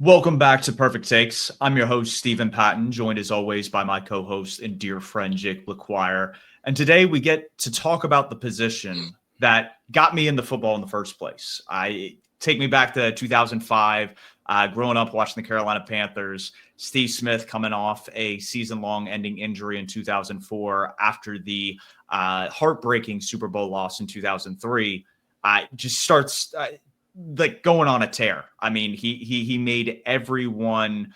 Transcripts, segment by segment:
Welcome back to Purrfect Takes. I'm your host, Stephen Patton, joined as always by my co-host and dear friend, Jake LaQuire. And today we get to talk about the position that got me into football in the first place. Take me back to 2005, growing up watching the Carolina Panthers, Steve Smith coming off a season-long ending injury in 2004 after the heartbreaking Super Bowl loss in 2003. Just starts like going on a tear. I mean, he made everyone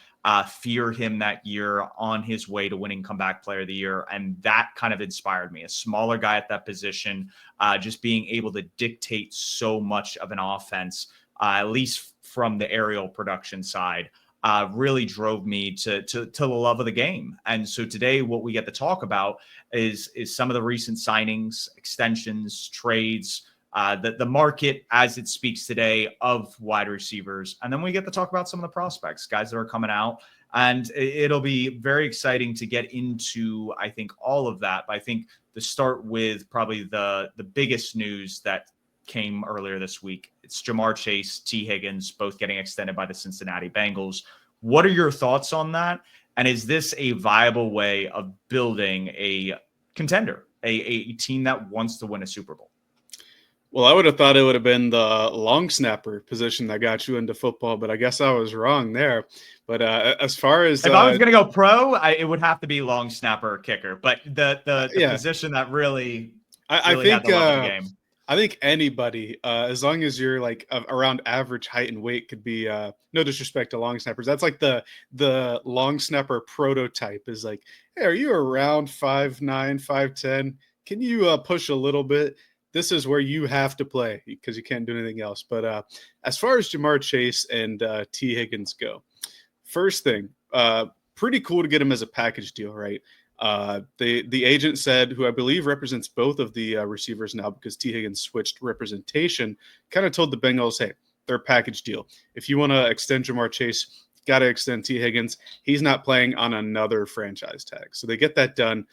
fear him that year on his way to winning Comeback Player of the Year, and that kind of inspired me. A smaller guy at that position, just being able to dictate so much of an offense, at least from the aerial production side, really drove me to the love of the game. And so today, what we get to talk about is some of the recent signings, extensions, trades. The market as it speaks today of wide receivers. And then we get to talk about some of the prospects, guys that are coming out. And it'll be very exciting to get into, I think, all of that. But I think to start with probably the biggest news that came earlier this week, it's Ja'Marr Chase, T. Higgins, both getting extended by the Cincinnati Bengals. What are your thoughts on that? And is this a viable way of building a contender, a team that wants to win a Super Bowl? Well, I would have thought it would have been the long snapper position that got you into football, but I guess I was wrong there. But as far as if I was going to go pro, it would have to be long snapper or kicker. But the position that really I think had the love of the game. I think anybody, as long as you're like around average height and weight, could be. No disrespect to long snappers. That's like the long snapper prototype is like, hey, are you around 5'9", 5'10"? Can you push a little bit? This is where you have to play because you can't do anything else. But as far as Ja'Marr Chase and T. Higgins go, first thing, pretty cool to get him as a package deal, right? The agent said, who I believe represents both of the receivers now because T. Higgins switched representation, kind of told the Bengals, hey, they're a package deal. If you want to extend Ja'Marr Chase, got to extend T. Higgins. He's not playing on another franchise tag. So they get that done.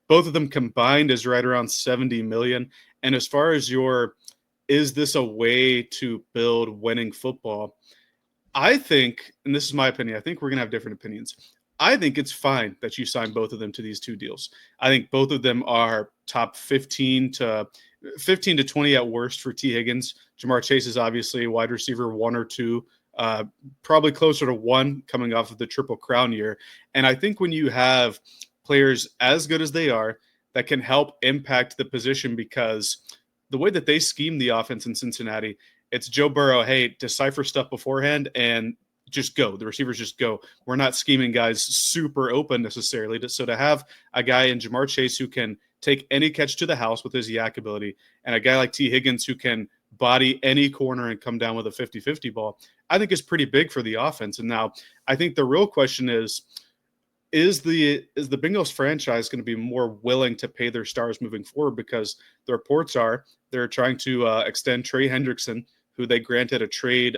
Both of them combined is right around $70 million. And as far as is this a way to build winning football? I think, and this is my opinion, I think we're going to have different opinions. I think it's fine that you sign both of them to these two deals. I think both of them are top 15 to 20 at worst for T. Higgins. Ja'Marr Chase is obviously wide receiver 1 or 2, probably closer to 1 coming off of the Triple Crown year. And I think when you have players as good as they are that can help impact the position, because the way that they scheme the offense in Cincinnati, it's Joe Burrow, hey, decipher stuff beforehand and just go. The receivers just go. We're not scheming guys super open necessarily. So to have a guy in Ja'Marr Chase who can take any catch to the house with his yak ability, and a guy like T. Higgins who can body any corner and come down with a 50-50 ball, I think is pretty big for the offense. And now I think the real question is the Bengals franchise going to be more willing to pay their stars moving forward? Because the reports are they're trying to extend Trey Hendrickson, who they granted a trade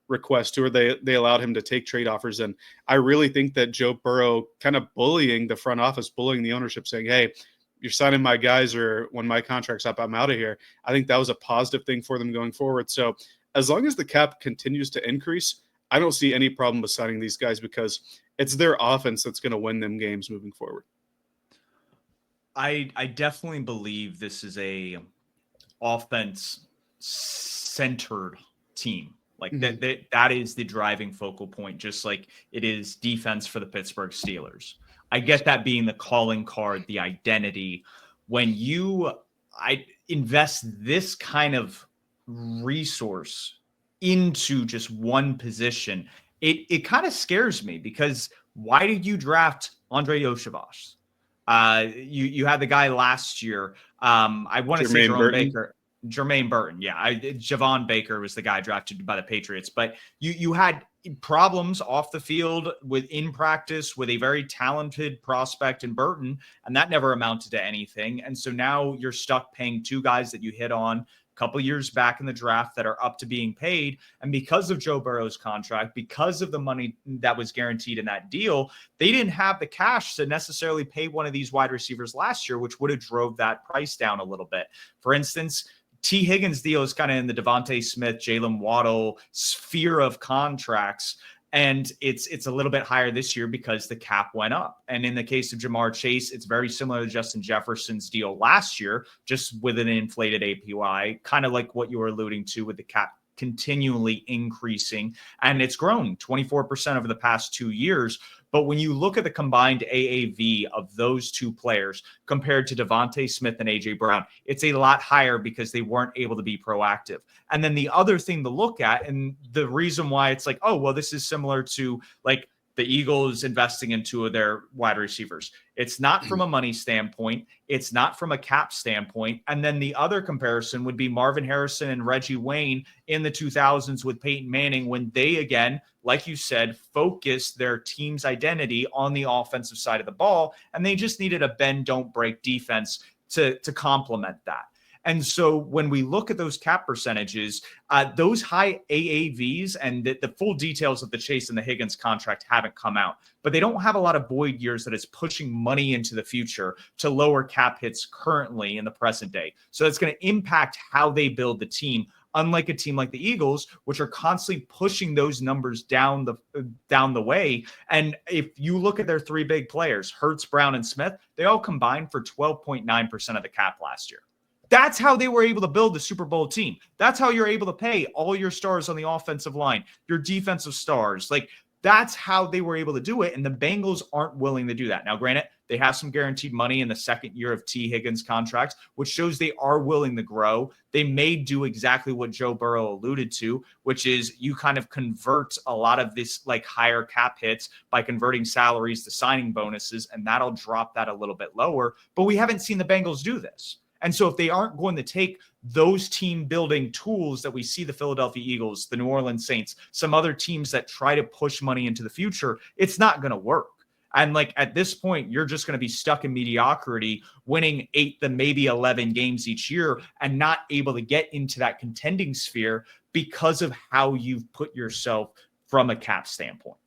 request to, or they allowed him to take trade offers. And I really think that Joe Burrow kind of bullying the front office, bullying the ownership, saying, hey, you're signing my guys, or when my contract's up, I'm out of here. I think that was a positive thing for them going forward. So as long as the cap continues to increase, I don't see any problem with signing these guys because it's their offense that's going to win them games moving forward. I definitely believe this is a offense-centered team. Like that is the driving focal point, just like it is defense for the Pittsburgh Steelers. I get that being the calling card, the identity. When I invest this kind of resource into just one position, it kind of scares me, because why did you draft Andre Yoshivas? You had the guy last year. I want to say Jermaine Burton. Yeah. Javon Baker was the guy drafted by the Patriots, but you had problems off the field in practice with a very talented prospect in Burton, and that never amounted to anything. And so now you're stuck paying two guys that you hit on couple years back in the draft that are up to being paid. And because of Joe Burrow's contract, because of the money that was guaranteed in that deal, they didn't have the cash to necessarily pay one of these wide receivers last year, which would have drove that price down a little bit. For instance, T. Higgins deal is kind of in the Devontae Smith, Jalen Waddle sphere of contracts. And it's a little bit higher this year because the cap went up. And in the case of Jamar Chase, it's very similar to Justin Jefferson's deal last year, just with an inflated APY, kind of like what you were alluding to with the cap continually increasing. And it's grown 24% over the past 2 years. But when you look at the combined AAV of those two players compared to Devontae Smith and AJ Brown, it's a lot higher because they weren't able to be proactive. And then the other thing to look at, and the reason why it's like, oh, well, this is similar to like the Eagles investing in two of their wide receivers. It's not from a money standpoint. It's not from a cap standpoint. And then the other comparison would be Marvin Harrison and Reggie Wayne in the 2000s with Peyton Manning, when they, again, like you said, focused their team's identity on the offensive side of the ball. And they just needed a bend, don't break defense to complement that. And so when we look at those cap percentages, those high AAVs, and the full details of the Chase and the Higgins contract haven't come out, but they don't have a lot of void years that is pushing money into the future to lower cap hits currently in the present day. So that's going to impact how they build the team, unlike a team like the Eagles, which are constantly pushing those numbers down the way. And if you look at their three big players, Hurts, Brown, and Smith, they all combined for 12.9% of the cap last year. That's how they were able to build the Super Bowl team. That's how you're able to pay all your stars on the offensive line, your defensive stars. Like, that's how they were able to do it. And the Bengals aren't willing to do that. Now, granted, they have some guaranteed money in the second year of T. Higgins' contract, which shows they are willing to grow. They may do exactly what Joe Burrow alluded to, which is you kind of convert a lot of this like higher cap hits by converting salaries to signing bonuses, and that'll drop that a little bit lower. But we haven't seen the Bengals do this. And so if they aren't going to take those team building tools that we see the Philadelphia Eagles, the New Orleans Saints, some other teams that try to push money into the future, it's not going to work. And like at this point, you're just going to be stuck in mediocrity, winning 8 to maybe 11 games each year and not able to get into that contending sphere because of how you've put yourself from a cap standpoint.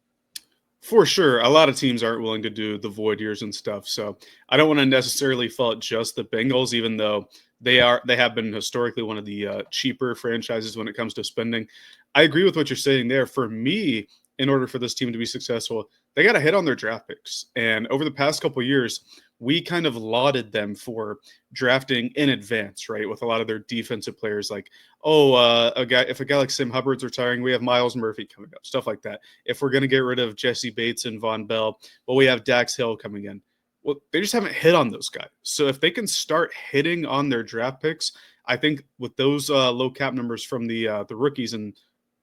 For sure. A lot of teams aren't willing to do the void years and stuff. So I don't want to necessarily fault just the Bengals, even though they have been historically one of the cheaper franchises when it comes to spending. I agree with what you're saying there. For me, in order for this team to be successful, they got to hit on their draft picks. And over the past couple of years, we kind of lauded them for drafting in advance, right? With a lot of their defensive players, like, if a guy like Sam Hubbard's retiring, we have Miles Murphy coming up, stuff like that. If we're going to get rid of Jesse Bates and Von Bell, well, we have Dax Hill coming in. Well, they just haven't hit on those guys. So if they can start hitting on their draft picks, I think with those low cap numbers from the rookies and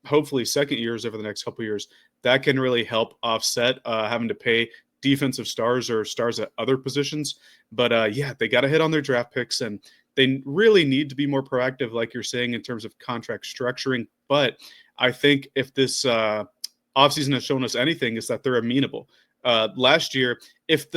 hopefully second years over the next couple of years, that can really help offset having to pay defensive stars or stars at other positions. But yeah, they got to hit on their draft picks, and they really need to be more proactive, like you're saying, in terms of contract structuring. But I think if this offseason has shown us anything, is that they're amenable. Last year, if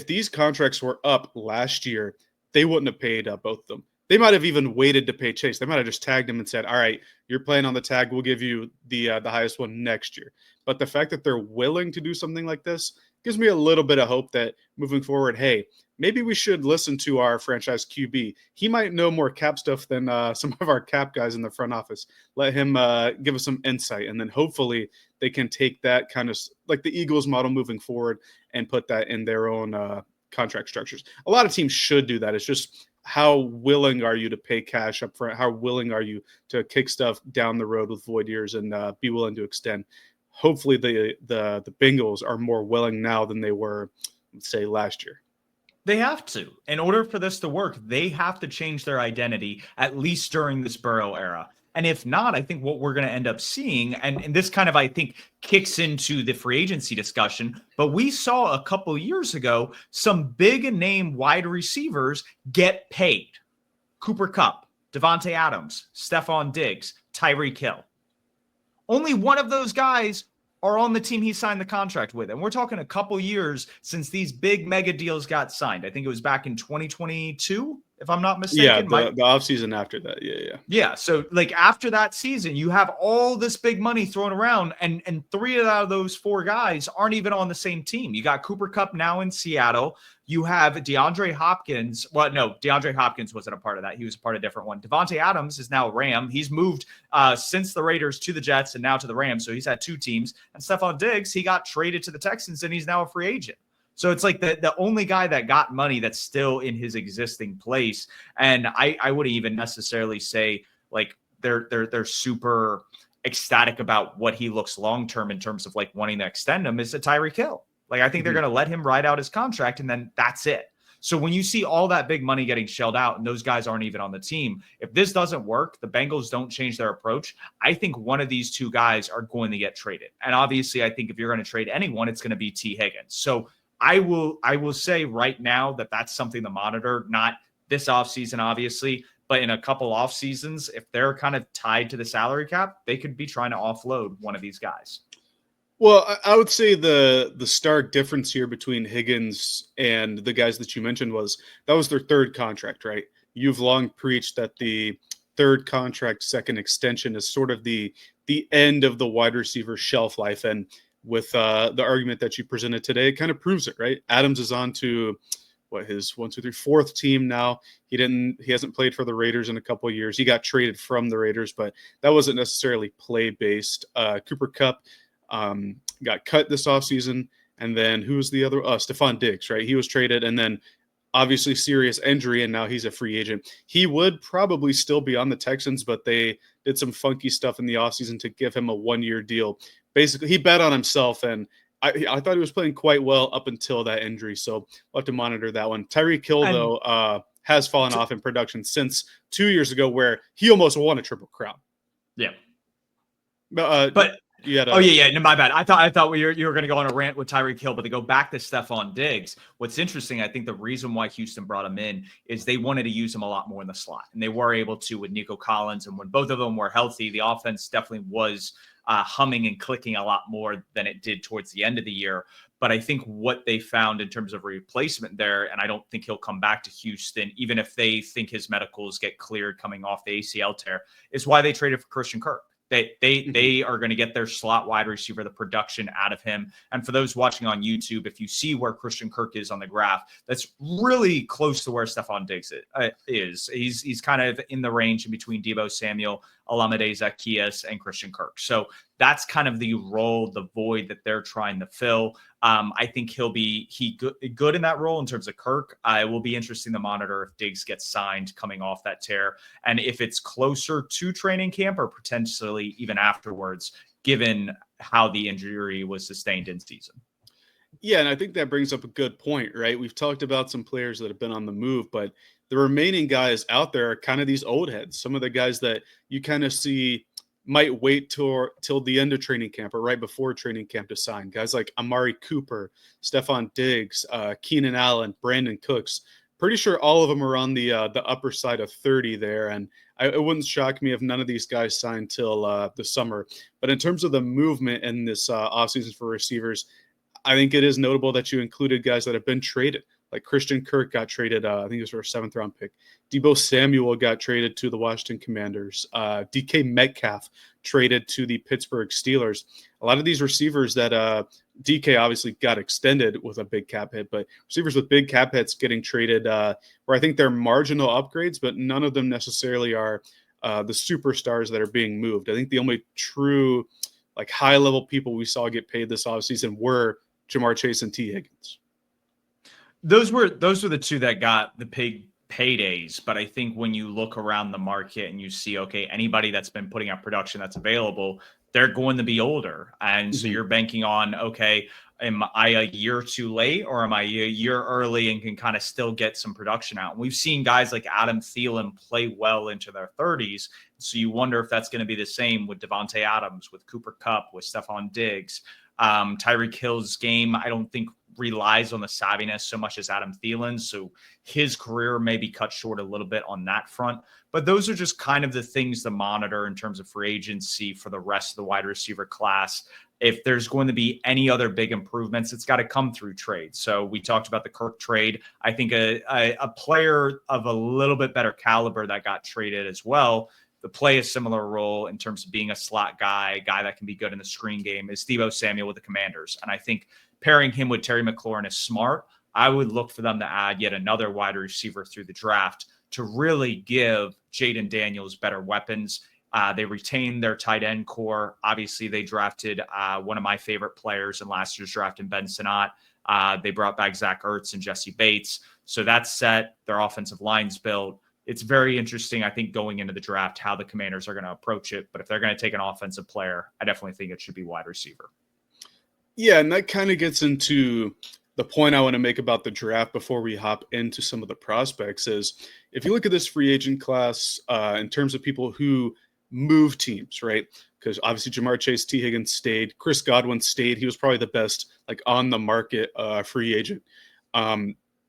these contracts were up last year, they wouldn't have paid both of them. They might have even waited to pay Chase. They might have just tagged him and said, all right, you're playing on the tag. We'll give you the highest one next year. But the fact that they're willing to do something like this gives me a little bit of hope that moving forward, hey, maybe we should listen to our franchise QB. He might know more cap stuff than some of our cap guys in the front office. Let him give us some insight. And then hopefully they can take that kind of like the Eagles model moving forward and put that in their own contract structures. A lot of teams should do that. It's just, how willing are you to pay cash up front? How willing are you to kick stuff down the road with void years and be willing to extend? Hopefully the Bengals are more willing now than they were, let's say, last year. They have to. In order for this to work, they have to change their identity, at least during this Burrow era. And if not, I think what we're going to end up seeing, and this kind of, I think, kicks into the free agency discussion, but we saw a couple years ago some big name wide receivers get paid. Cooper Kupp, Devontae Adams, Stephon Diggs, Tyreek Hill. Only one of those guys are on the team he signed the contract with. And we're talking a couple years since these big mega deals got signed. I think it was back in 2022, if I'm not Yeah, mistaken. the offseason after that. Yeah. Yeah, so like after that season, you have all this big money thrown around, and three out of those four guys aren't even on the same team. You got Cooper Kupp now in Seattle. You have DeAndre Hopkins. Well, no, DeAndre Hopkins wasn't a part of that. He was a part of a different one. Devontae Adams is now a Ram. He's moved since the Raiders to the Jets and now to the Rams. So he's had two teams. And Stephon Diggs, he got traded to the Texans and he's now a free agent. So it's like the only guy that got money that's still in his existing place. And I wouldn't even necessarily say like they're super ecstatic about what he looks long term in terms of like wanting to extend him is a Tyreek Hill. Like I think they're going to let him ride out his contract and then that's it. So when you see all that big money getting shelled out and those guys aren't even on the team, if this doesn't work, the Bengals don't change their approach, I think one of these two guys are going to get traded. And obviously, I think if you're going to trade anyone, it's going to be T. Higgins. So I will say right now that that's something to monitor, not this offseason, obviously, but in a couple off seasons, if they're kind of tied to the salary cap, they could be trying to offload one of these guys. Well, I would say the stark difference here between Higgins and the guys that you mentioned was that was their third contract, right? You've long preached that the third contract, second extension is sort of the end of the wide receiver shelf life. And with the argument that you presented today, it kind of proves it, right? Adams is on to his 4th team now. He hasn't played for the Raiders in a couple of years. He got traded from the Raiders, but that wasn't necessarily play based. Cooper Kupp got cut this offseason. And then who's the other? Stephon Diggs, right? He was traded and then obviously serious injury, and now he's a free agent. He would probably still be on the Texans, but they did some funky stuff in the offseason to give him a 1-year deal. Basically, he bet on himself, and I thought he was playing quite well up until that injury, so we'll have to monitor that one. Tyreek Hill, though, has fallen off in production since 2 years ago where he almost won a Triple Crown. Yeah. But no, my bad. I thought you were going to go on a rant with Tyreek Hill, but to go back to Stephon Diggs, what's interesting, I think the reason why Houston brought him in is they wanted to use him a lot more in the slot, and they were able to with Nico Collins. And when both of them were healthy, the offense definitely was humming and clicking a lot more than it did towards the end of the year. But I think what they found in terms of replacement there, and I don't think he'll come back to Houston, even if they think his medicals get cleared coming off the ACL tear, is why they traded for Christian Kirk. They are going to get their slot wide receiver, the production out of him. And for those watching on YouTube, if you see where Christian Kirk is on the graph, that's really close to where Stephon Diggs is. He's kind of in the range in between Deebo Samuel, Olamide Zaccheaus, and Christian Kirk. So that's kind of the role, the void that they're trying to fill. I think he'll be good in that role in terms of Kirk. It will be interesting to monitor if Diggs gets signed coming off that tear, and if it's closer to training camp or potentially even afterwards, given how the injury was sustained in season. Yeah, and I think that brings up a good point, right? We've talked about some players that have been on the move, but the remaining guys out there are kind of these old heads. Some of the guys that you kind of see might wait till the end of training camp or right before training camp to sign. Guys like Amari Cooper, Stephon Diggs, Keenan Allen, Brandon Cooks. Pretty sure all of them are on the upper side of 30 there, and it wouldn't shock me if none of these guys signed till the summer. But in terms of the movement in this offseason for receivers, I think it is notable that you included guys that have been traded. Like Christian Kirk got traded, I think it was for a 7th-round pick. Deebo Samuel got traded to the Washington Commanders. DK Metcalf traded to the Pittsburgh Steelers. A lot of these receivers that DK obviously got extended with a big cap hit, but receivers with big cap hits getting traded where I think they're marginal upgrades, but none of them necessarily are the superstars that are being moved. I think the only true like high-level people we saw get paid this offseason were Jamar Chase and T. Higgins. Those were the two that got the big paydays. But I think when you look around the market and you see, okay, anybody that's been putting out production that's available, they're going to be older. And so you're banking on, okay, am I a year too late or am I a year early and can kind of still get some production out? And we've seen guys like Adam Thielen play well into their 30s. So you wonder if that's going to be the same with Devontae Adams, with Cooper Kupp, with Stephon Diggs. Tyreek Hill's game, I don't think relies on the savviness so much as Adam Thielen. So his career may be cut short a little bit on that front. But those are just kind of the things to monitor in terms of free agency for the rest of the wide receiver class. if there's going to be any other big improvements, it's got to come through trade. So we talked about the Kirk trade. I think a player of a little bit better caliber that got traded as well, to play a similar role in terms of being a slot guy that can be good in the screen game, is Deebo Samuel with the Commanders. And I think pairing him with Terry McLaurin is smart. I would look for them to add yet another wide receiver through the draft to really give Jaden Daniels better weapons. They retained their tight end core. Obviously, they drafted one of my favorite players in last year's draft in Ben Sinnott. They brought back Zach Ertz and Jesse Bates. So that's set. Their offensive line's built. It's very interesting, I think, going into the draft, how the Commanders are going to approach it. But if they're going to take an offensive player, I definitely think it should be wide receiver. Yeah, and that kind of gets into the point I want to make about the draft before we hop into some of the prospects is if you look at this free agent class in terms of people who move teams, right? Because obviously Jamar Chase, T. Higgins stayed. Chris Godwin stayed. He was probably the best on the market free agent.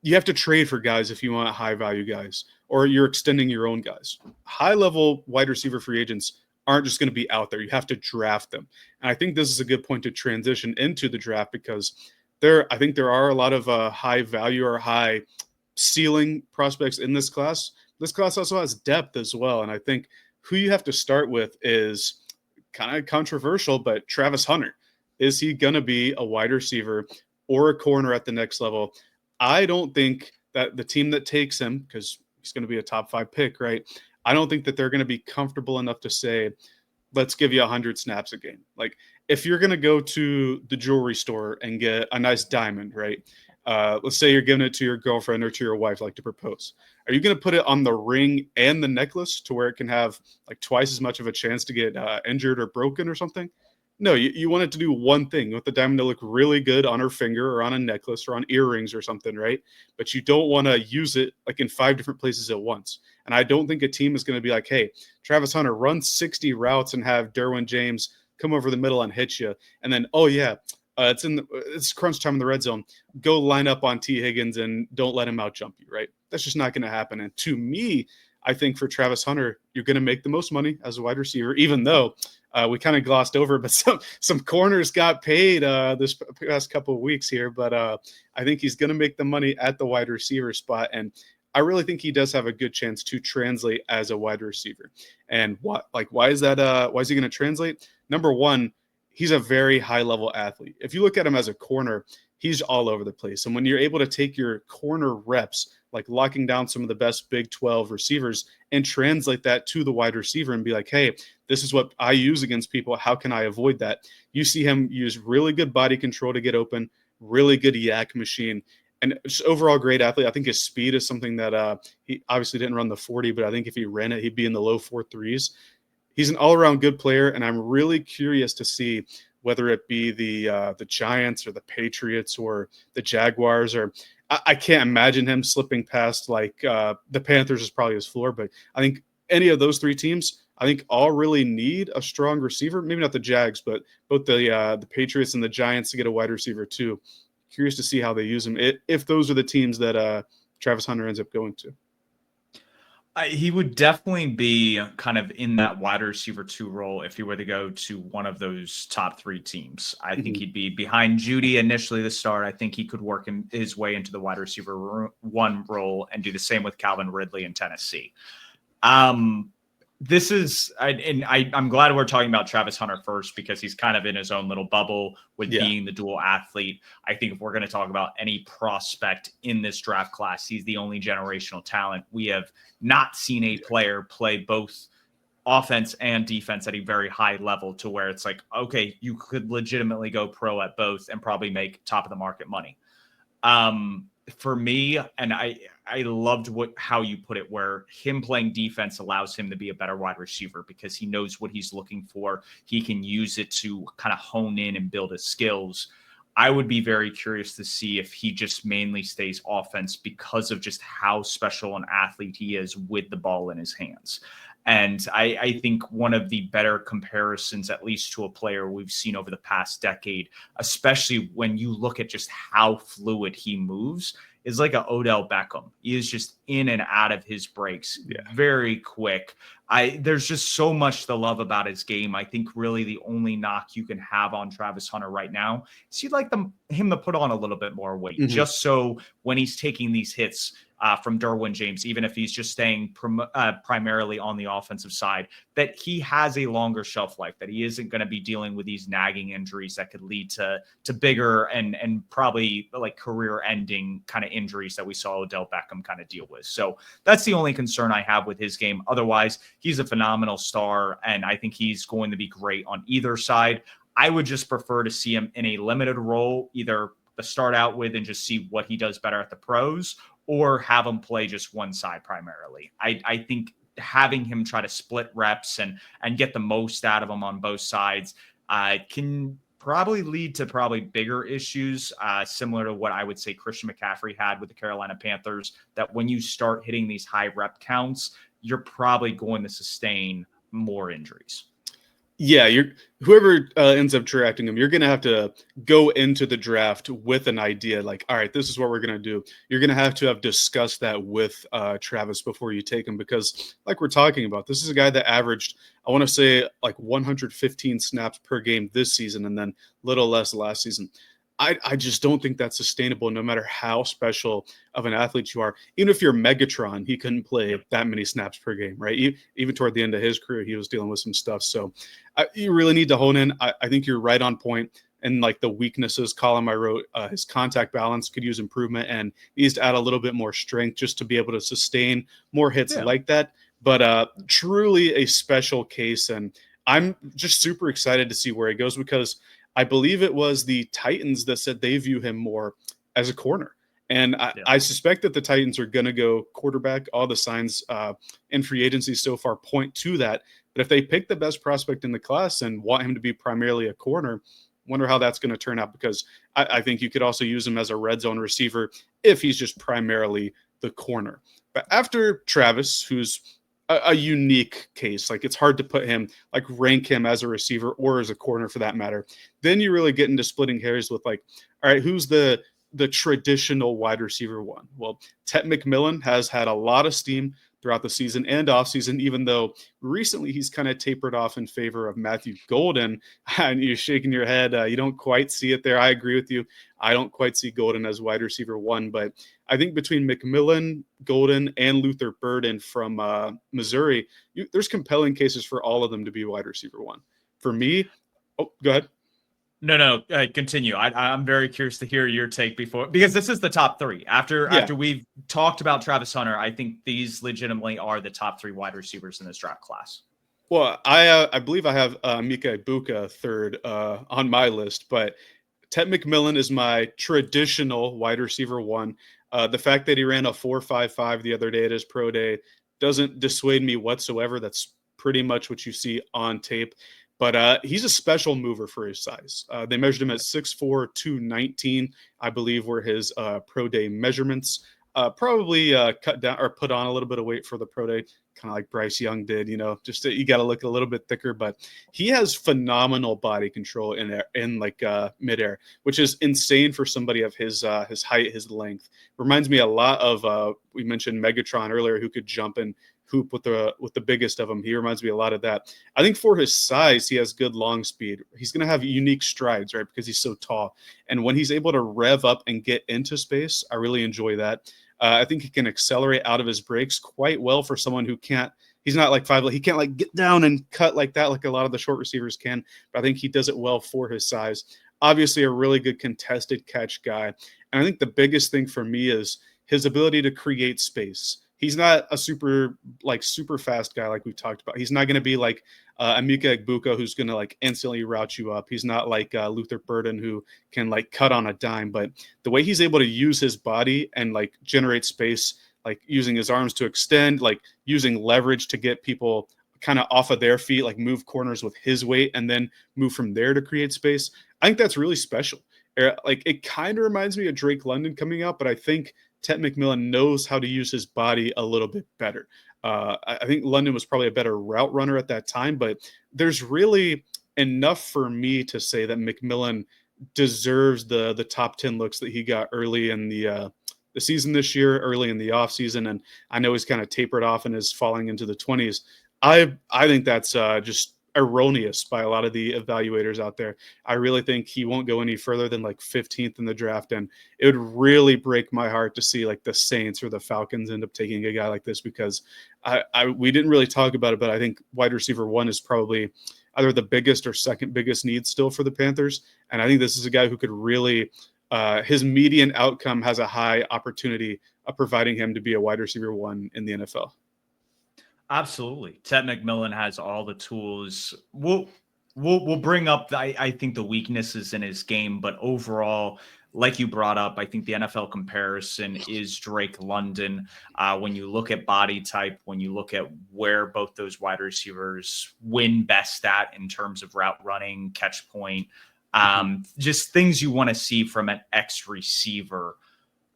You have to trade for guys if you want high value guys, or you're extending your own guys. High level wide receiver free agents aren't just going to be out there. You have to draft them. And I think this is a good point to transition into the draft because I think there are a lot of high value or high ceiling prospects in this class. This class also has depth as well. And I think who you have to start with is kind of controversial, but Travis Hunter. Is he going to be a wide receiver or a corner at the next level? I don't think that the team that takes him, because he's going to be a top 5 pick, right? I don't think that they're going to be comfortable enough to say, let's give you 100 snaps a game. Like if you're going to go to the jewelry store and get a nice diamond, right? Let's say you're giving it to your girlfriend or to your wife, like to propose. Are you going to put it on the ring and the necklace to where it can have like twice as much of a chance to get injured or broken or something? No, you want it to do one thing. You want the diamond to look really good on her finger or on a necklace or on earrings or something, right? But you don't want to use it like in 5 different places at once. And I don't think a team is going to be like, hey, Travis Hunter, run 60 routes and have Derwin James come over the middle and hit you. And then, oh, yeah, it's crunch time in the red zone. Go line up on T. Higgins and don't let him out jump you, right? That's just not going to happen. And to me, I think for Travis Hunter, you're going to make the most money as a wide receiver, even though we kind of glossed over, but some corners got paid this past couple of weeks here. But I think he's going to make the money at the wide receiver spot. And I really think he does have a good chance to translate as a wide receiver. And why is that? Why is he going to translate? Number one, he's a very high level athlete. If you look at him as a corner, he's all over the place. And when you're able to take your corner reps, like locking down some of the best Big 12 receivers and translate that to the wide receiver and be like, hey, this is what I use against people. How can I avoid that? You see him use really good body control to get open, really good yak machine, and just overall great athlete. I think his speed is something that he obviously didn't run the 40, but I think if he ran it, he'd be in the low 4.3s. He's an all-around good player, and I'm really curious to see whether it be the Giants or the Patriots or the Jaguars or I can't imagine him slipping past the Panthers is probably his floor, but I think any of those 3 teams, I think all really need a strong receiver. Maybe not the Jags, but both the Patriots and the Giants to get a wide receiver too. Curious to see how they use him if those are the teams that Travis Hunter ends up going to. He would definitely be kind of in that wide receiver 2 role if he were to go to one of those top 3 teams. I think he'd be behind Judy initially to start. I think he could work his way into the wide receiver 1 role and do the same with Calvin Ridley in Tennessee. This is, I'm glad we're talking about Travis Hunter first because he's kind of in his own little bubble with being the dual athlete. I think if we're going to talk about any prospect in this draft class, he's the only generational talent. We have not seen a player play both offense and defense at a very high level to where it's like, okay, you could legitimately go pro at both and probably make top of the market money. For me, and I loved how you put it, where him playing defense allows him to be a better wide receiver because he knows what he's looking for. He can use it to kind of hone in and build his skills. I would be very curious to see if he just mainly stays offense because of just how special an athlete he is with the ball in his hands. And I think one of the better comparisons, at least to a player we've seen over the past decade, especially when you look at just how fluid he moves, is like a Odell Beckham. He is just in and out of his breaks very quick. There's just so much to love about his game. I think really the only knock you can have on Travis Hunter right now is you'd like him to put on a little bit more weight, just so when he's taking these hits from Derwin James, even if he's just staying primarily on the offensive side, that he has a longer shelf life, that he isn't going to be dealing with these nagging injuries that could lead to bigger and probably like career-ending kind of injuries that we saw Odell Beckham kind of deal with. So that's the only concern I have with his game. Otherwise, he's a phenomenal star, and I think he's going to be great on either side. I would just prefer to see him in a limited role, either to start out with and just see what he does better at the pros, or have him play just one side primarily. I think having him try to split reps and get the most out of him on both sides can probably lead to probably bigger issues, similar to what I would say Christian McCaffrey had with the Carolina Panthers, that when you start hitting these high rep counts, you're probably going to sustain more injuries. Yeah, whoever ends up drafting him, you're going to have to go into the draft with an idea like, all right, this is what we're going to do. You're going to have discussed that with Travis before you take him, because like we're talking about, this is a guy that averaged, I want to say, like 115 snaps per game this season and then a little less last season. I just don't think that's sustainable, no matter how special of an athlete you are. Even if you're Megatron, he couldn't play that many snaps per game, right? Even toward the end of his career, he was dealing with some stuff. So you really need to hone in. I think you're right on point. And like the weaknesses column I wrote, his contact balance could use improvement, and he needs to add a little bit more strength just to be able to sustain more hits like that. But truly a special case. And I'm just super excited to see where he goes, because I believe it was the Titans that said they view him more as a corner. And I suspect that the Titans are going to go quarterback. All the signs in free agency so far point to that. But if they pick the best prospect in the class and want him to be primarily a corner, wonder how that's going to turn out, because I think you could also use him as a red zone receiver if he's just primarily the corner. But after Travis, who's a unique case, like it's hard to put him, like rank him as a receiver or as a corner for that matter, then you really get into splitting hairs with like, all right, who's the traditional wide receiver one? Well, Tet McMillan has had a lot of steam throughout the season and offseason, even though recently he's kind of tapered off in favor of Matthew Golden. And you're shaking your head. You don't quite see it there. I agree with you. I don't quite see Golden as wide receiver one, but I think between McMillan, Golden, and Luther Burden from Missouri, there's compelling cases for all of them to be wide receiver one. For me, go ahead. No, continue. I'm very curious to hear your take because this is the top three. After we've talked about Travis Hunter, I think these legitimately are the top three wide receivers in this draft class. Well, I believe I have Mika Ibuka third on my list, but Tet McMillan is my traditional wide receiver one. The fact that he ran a 4.55 the other day at his pro day doesn't dissuade me whatsoever. That's pretty much what you see on tape. But he's a special mover for his size. They measured him at 6'4", 219, I believe, were his pro day measurements. Probably cut down or put on a little bit of weight for the pro day, kind of like Bryce Young did. Just you got to look a little bit thicker. But he has phenomenal body control in midair, which is insane for somebody of his height, his length. Reminds me a lot of we mentioned Megatron earlier, who could jump and hoop with the biggest of them. He reminds me a lot of that. I think for his size, he has good long speed. He's going to have unique strides, right? Because he's so tall. And when he's able to rev up and get into space, I really enjoy that. I think he can accelerate out of his breaks quite well for someone who can't. He's not like 5', he can't like get down and cut like that, like a lot of the short receivers can. But I think he does it well for his size. Obviously, a really good contested catch guy. And I think the biggest thing for me is his ability to create space. He's not a super fast guy like we've talked about. He's not going to be like Emeka Egbuka, who's going to like instantly route you up. He's not like Luther Burden, who can like cut on a dime. But the way he's able to use his body and like generate space, like using his arms to extend, like using leverage to get people kind of off of their feet, like move corners with his weight and then move from there to create space. I think that's really special. Like it kind of reminds me of Drake London coming out, but I think Tet McMillan knows how to use his body a little bit better. I think London was probably a better route runner at that time, but there's really enough for me to say that McMillan deserves the top 10 looks that he got early in the the season this year, early in the offseason, and I know he's kind of tapered off and is falling into the 20s. I think that's just erroneous by a lot of the evaluators out there. I really think he won't go any further than like 15th in the draft, and it would really break my heart to see like the Saints or the Falcons end up taking a guy like this, because we didn't really talk about it, but I think wide receiver 1 is probably either the biggest or second biggest need still for the Panthers, and I think this is a guy who could really his median outcome has a high opportunity of providing him to be a wide receiver 1 in the NFL. Absolutely. Ted McMillan has all the tools. We'll bring up I think the weaknesses in his game, but overall, like you brought up, I think the NFL comparison is Drake London. When you look at body type, when you look at where both those wide receivers win best at in terms of route running, catch point, just things you want to see from an X receiver.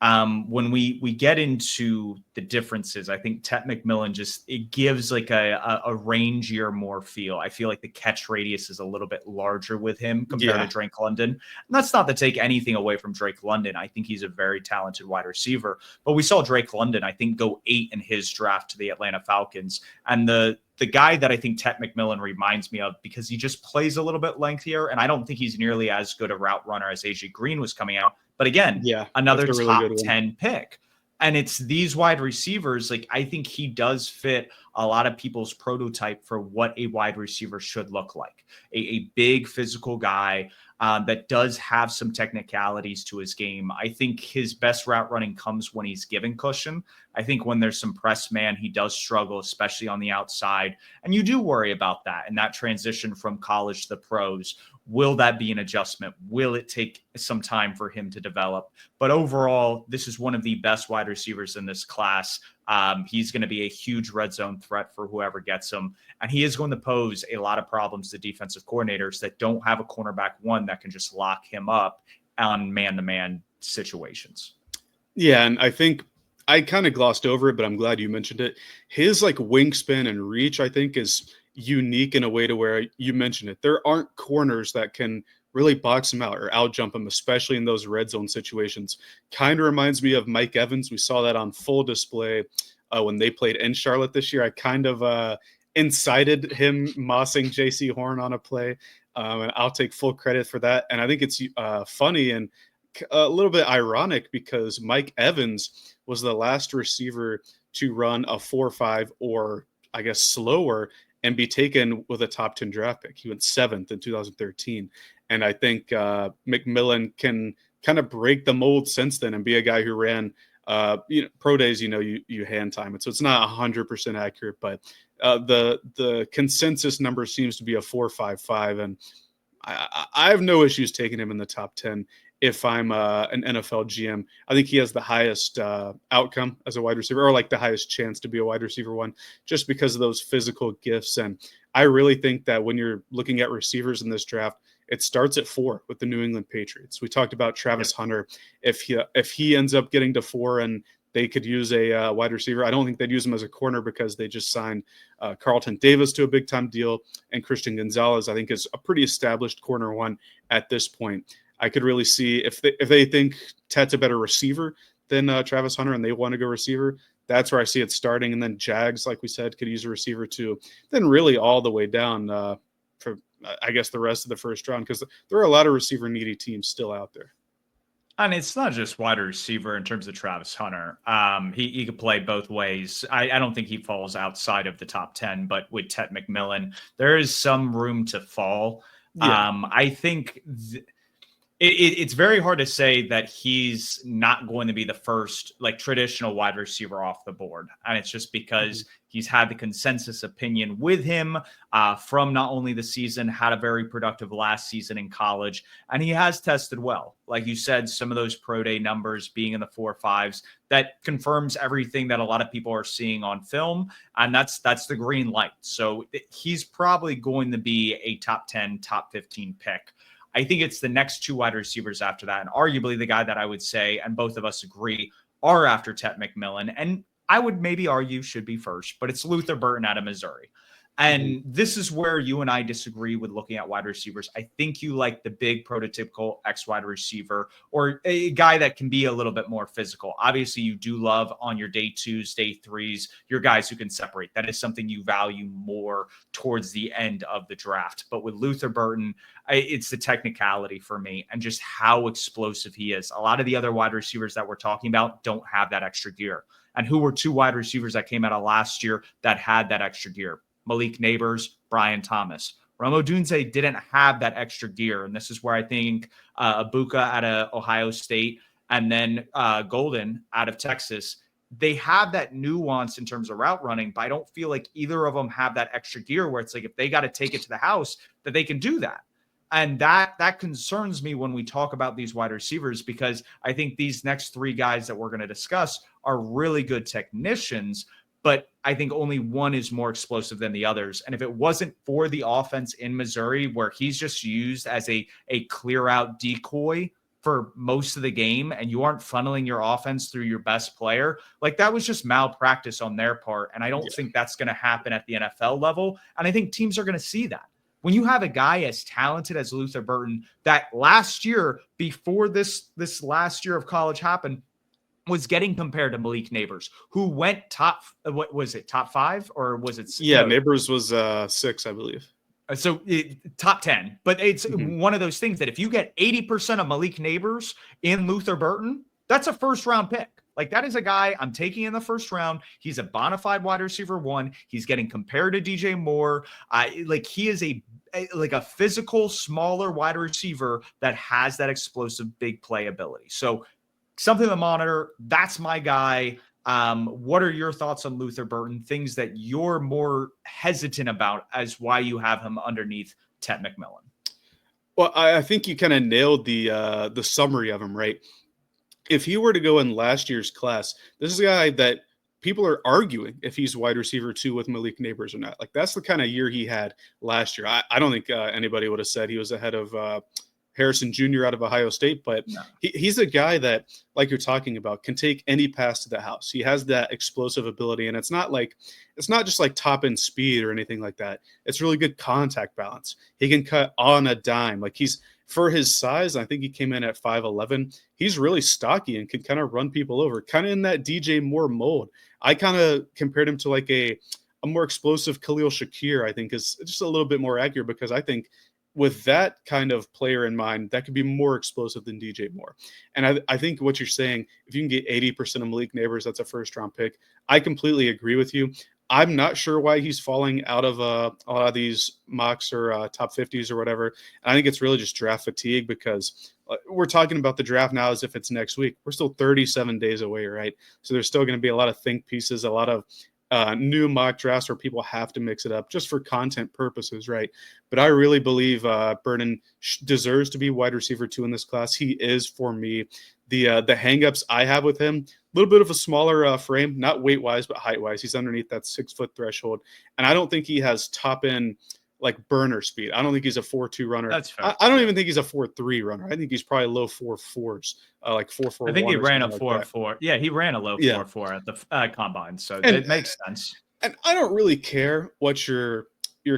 When we get into the differences, I think Ted McMillan it gives like a rangier, more feel. I feel like the catch radius is a little bit larger with him compared to Drake London. And that's not to take anything away from Drake London. I think he's a very talented wide receiver, but we saw Drake London, I think, go 8 in his draft to the Atlanta Falcons. And the guy that I think Ted McMillan reminds me of, because he just plays a little bit lengthier, and I don't think he's nearly as good a route runner as AJ Green was coming out. But again, another really top 10 pick. And it's these wide receivers. Like, I think he does fit a lot of people's prototype for what a wide receiver should look like. A big physical guy that does have some technicalities to his game. I think his best route running comes when he's given cushion. I think when there's some press man, he does struggle, especially on the outside. And you do worry about that and that transition from college to the pros. Will that be an adjustment? Will it take some time for him to develop? But overall, this is one of the best wide receivers in this class. He's going to be a huge red zone threat for whoever gets him. And he is going to pose a lot of problems to defensive coordinators that don't have a cornerback 1 that can just lock him up on man-to-man situations. Yeah, and I think I kind of glossed over it, but I'm glad you mentioned it. His like wingspan and reach, I think, is unique in a way to where you mentioned it. There aren't corners that can really box him out or out jump him, especially in those red zone situations. Kind of reminds me of Mike Evans. We saw that on full display when they played in Charlotte this year. I kind of incited him mossing JC Horn on a play, and I'll take full credit for that. And I think it's funny and a little bit ironic because Mike Evans was the last receiver to run a 4.5 or I guess slower and be taken with a top 10 draft pick. He went 7th in 2013. And I think McMillan can kind of break the mold since then and be a guy who ran pro days, you hand time it. So it's not 100% accurate, but the consensus number seems to be a 4.55. And I have no issues taking him in the top 10 if I'm an NFL GM. I think he has the highest outcome as a wide receiver, or like the highest chance to be a wide receiver 1, just because of those physical gifts. And I really think that when you're looking at receivers in this draft, it starts at 4 with the New England Patriots. We talked about Travis Hunter. If he ends up getting to 4 and they could use a wide receiver, I don't think they'd use him as a corner because they just signed Carlton Davis to a big-time deal, and Christian Gonzalez, I think, is a pretty established corner 1 at this point. I could really see if they think Ted's a better receiver than Travis Hunter and they want to go receiver, that's where I see it starting. And then Jags, like we said, could use a receiver too. Then really all the way down for, I guess, the rest of the first round, because there are a lot of receiver needy teams still out there. And it's not just wide receiver in terms of Travis Hunter. He could play both ways. I don't think he falls outside of the top 10, but with Ted McMillan, there is some room to fall. Yeah. I think it's very hard to say that he's not going to be the first like traditional wide receiver off the board. And it's just because he's had the consensus opinion with him from not only the season, had a very productive last season in college, and he has tested well. Like you said, some of those pro day numbers being in the 4.5s, that confirms everything that a lot of people are seeing on film. And that's the green light. So he's probably going to be a top 10, top 15 pick. I think it's the next 2 wide receivers after that. And arguably the guy that I would say, and both of us agree, are after Ted McMillan. And I would maybe argue should be first, but it's Luther Burton out of Missouri. And this is where you and I disagree with looking at wide receivers. I think you like the big prototypical X wide receiver or a guy that can be a little bit more physical. Obviously, you do love on your day twos, day threes, your guys who can separate. That is something you value more towards the end of the draft. But with Luther Burton, it's the technicality for me and just how explosive he is. A lot of the other wide receivers that we're talking about don't have that extra gear. And who were two wide receivers that came out of last year that had that extra gear? Malik Neighbors, Brian Thomas. Rome Odunze didn't have that extra gear. And this is where I think Ibuka out of Ohio State and then Golden out of Texas, they have that nuance in terms of route running, but I don't feel like either of them have that extra gear where it's like if they got to take it to the house, that they can do that. And that concerns me when we talk about these wide receivers, because I think these next three guys that we're going to discuss are really good technicians, but I think only one is more explosive than the others. And if it wasn't for the offense in Missouri, where he's just used as a clear out decoy for most of the game, and you aren't funneling your offense through your best player, like that was just malpractice on their part. And I don't think that's going to happen at the NFL level. And I think teams are going to see that. When you have a guy as talented as Luther Burton, that last year, before this last year of college happened, was getting compared to Malik Neighbors, who went top, what was it, top 5 or was it? Yeah, no, Neighbors was 6, I believe. So top 10, but it's one of those things that if you get 80% of Malik Neighbors in Luther Burton, that's a first round pick. Like that is a guy I'm taking in the first round. He's a bona fide wide receiver 1. He's getting compared to DJ Moore. Like he is a physical, smaller wide receiver that has that explosive big play ability. So something to monitor. That's my guy. What are your thoughts on Luther Burton? Things that you're more hesitant about as why you have him underneath Tet McMillan? Well, I think you kind of nailed the summary of him, right? If he were to go in last year's class, this is a guy that people are arguing if he's wide receiver 2 with Malik Neighbors or not. Like that's the kind of year he had last year. I don't think anybody would have said he was ahead of Harrison Jr. out of Ohio State, but no. He's a guy that, like you're talking about, can take any pass to the house. He has that explosive ability, and it's not just like top end speed or anything like that. It's really good contact balance. He can cut on a dime. Like for his size, I think he came in at 5'11". He's really stocky and can kind of run people over, kind of in that DJ Moore mold. I kind of compared him to like a more explosive Khalil Shakir, I think is just a little bit more accurate, because I think with that kind of player in mind, that could be more explosive than DJ Moore. And I think what you're saying, if you can get 80% of Malik Neighbors, that's a first-round pick. I completely agree with you. I'm not sure why he's falling out of a lot of these mocks or top 50s or whatever. And I think it's really just draft fatigue, because we're talking about the draft now as if it's next week. We're still 37 days away, right? So there's still going to be a lot of think pieces, a lot of new mock drafts where people have to mix it up just for content purposes, right? But I really believe Burton deserves to be wide receiver 2 in this class. He is, for me. The hangups I have with him, a little bit of a smaller frame, not weight-wise, but height-wise. He's underneath that 6-foot threshold. And I don't think he has top-end like burner speed. I don't think he's a 4.2 runner. That's fair. I don't even think he's a 4.3 runner. I think he's probably low 4.4s, like 4.41. I think he ran a 4.4. Yeah, he ran a low 4.4 at the combine, so it makes sense. And I don't really care what your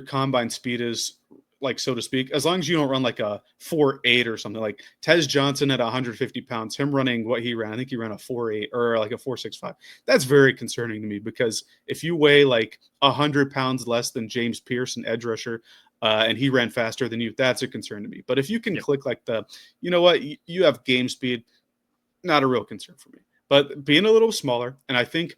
combine speed is, like, so to speak, as long as you don't run like a 4.8 or something. Like Tez Johnson at 150 pounds, him running what he ran, I think he ran a 4.8 or like a 4.65. That's very concerning to me, because if you weigh like 100 pounds less than James Pierce, an edge rusher, and he ran faster than you, that's a concern to me. But if you can click like you know what, you have game speed, not a real concern for me. But being a little smaller, and I think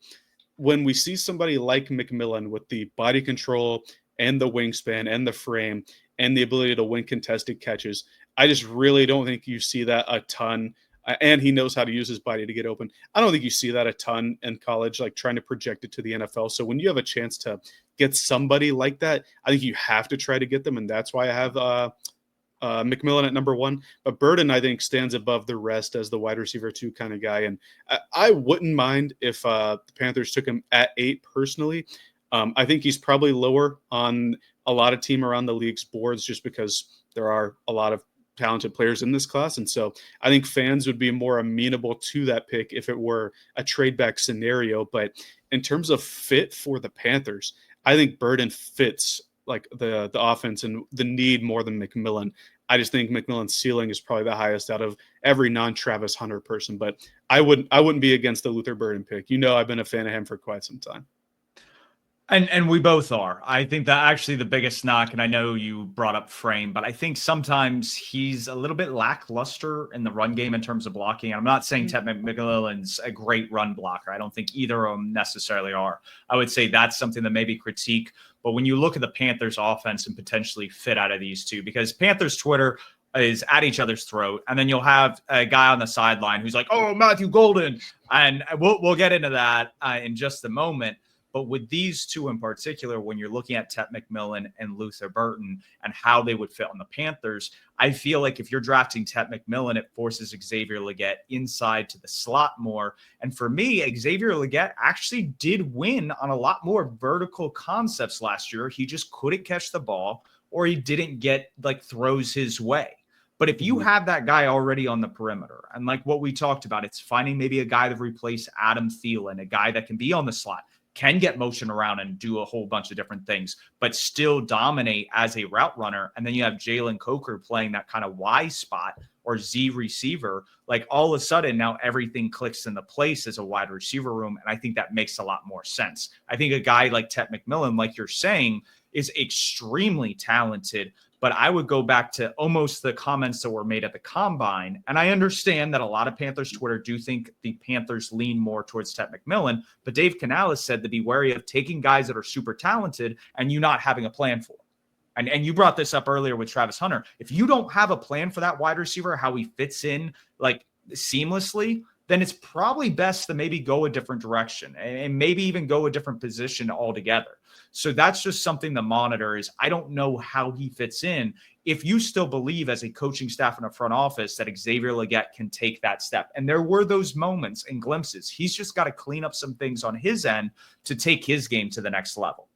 when we see somebody like McMillan with the body control and the wingspan and the frame and the ability to win contested catches, I just really don't think you see that a ton. And he knows how to use his body to get open. I don't think you see that a ton in college, like trying to project it to the NFL. So when you have a chance to get somebody like that, I think you have to try to get them. And that's why I have McMillan at number 1. But Burton, I think, stands above the rest as the wide receiver 2 kind of guy. And I wouldn't mind if the Panthers took him at 8 personally. I think he's probably lower on a lot of team around the league's boards, just because there are a lot of talented players in this class. And so I think fans would be more amenable to that pick if it were a trade back scenario. But in terms of fit for the Panthers, I think Burden fits like the offense and the need more than McMillan. I just think McMillan's ceiling is probably the highest out of every non-Travis Hunter person. But I wouldn't be against the Luther Burden pick. I've been a fan of him for quite some time. And we both are. I think that actually the biggest knock, and I know you brought up Frame, but I think sometimes he's a little bit lackluster in the run game in terms of blocking. I'm not saying Ted McMillan's a great run blocker. I don't think either of them necessarily are. I would say that's something that maybe critique. But when you look at the Panthers offense and potentially fit out of these two, because Panthers Twitter is at each other's throat, and then you'll have a guy on the sideline who's like, "Oh, Matthew Golden," and we'll get into that in just a moment. But with these two in particular, when you're looking at Ted McMillan and Luther Burden and how they would fit on the Panthers, I feel like if you're drafting Ted McMillan, it forces Xavier Legette inside to the slot more. And for me, Xavier Legette actually did win on a lot more vertical concepts last year. He just couldn't catch the ball, or he didn't get like throws his way. But if you have that guy already on the perimeter, and like what we talked about, it's finding maybe a guy to replace Adam Thielen, a guy that can be on the slot, can get motion around and do a whole bunch of different things, but still dominate as a route runner. And then you have Jalen Coker playing that kind of Y spot or Z receiver. Like all of a sudden now everything clicks into place as a wide receiver room. And I think that makes a lot more sense. I think a guy like Ted McMillan, like you're saying, is extremely talented. But I would go back to almost the comments that were made at the combine. And I understand that a lot of Panthers Twitter do think the Panthers lean more towards Ted McMillan. But Dave Canales said to be wary of taking guys that are super talented and you not having a plan for them. And you brought this up earlier with Travis Hunter. If you don't have a plan for that wide receiver, how he fits in like seamlessly, then it's probably best to maybe go a different direction and maybe even go a different position altogether. So that's just something to monitor. Is I don't know how he fits in. If you still believe as a coaching staff in a front office that Xavier Legette can take that step. And there were those moments and glimpses. He's just got to clean up some things on his end to take his game to the next level.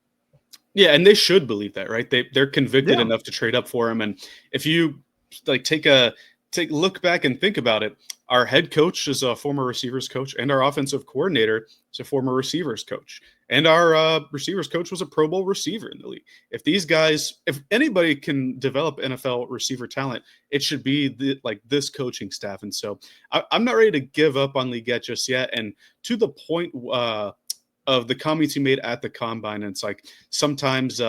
Yeah, and they should believe that, right? They're convicted enough to trade up for him. And if you like take a look back and think about it, our head coach is a former receivers coach, and our offensive coordinator is a former receivers coach, and our receivers coach was a Pro Bowl receiver in the league. If these guys, if anybody can develop NFL receiver talent, it should be this coaching staff. And so I'm not ready to give up on Legette just yet. And to the point of the comments he made at the combine, and it's like sometimes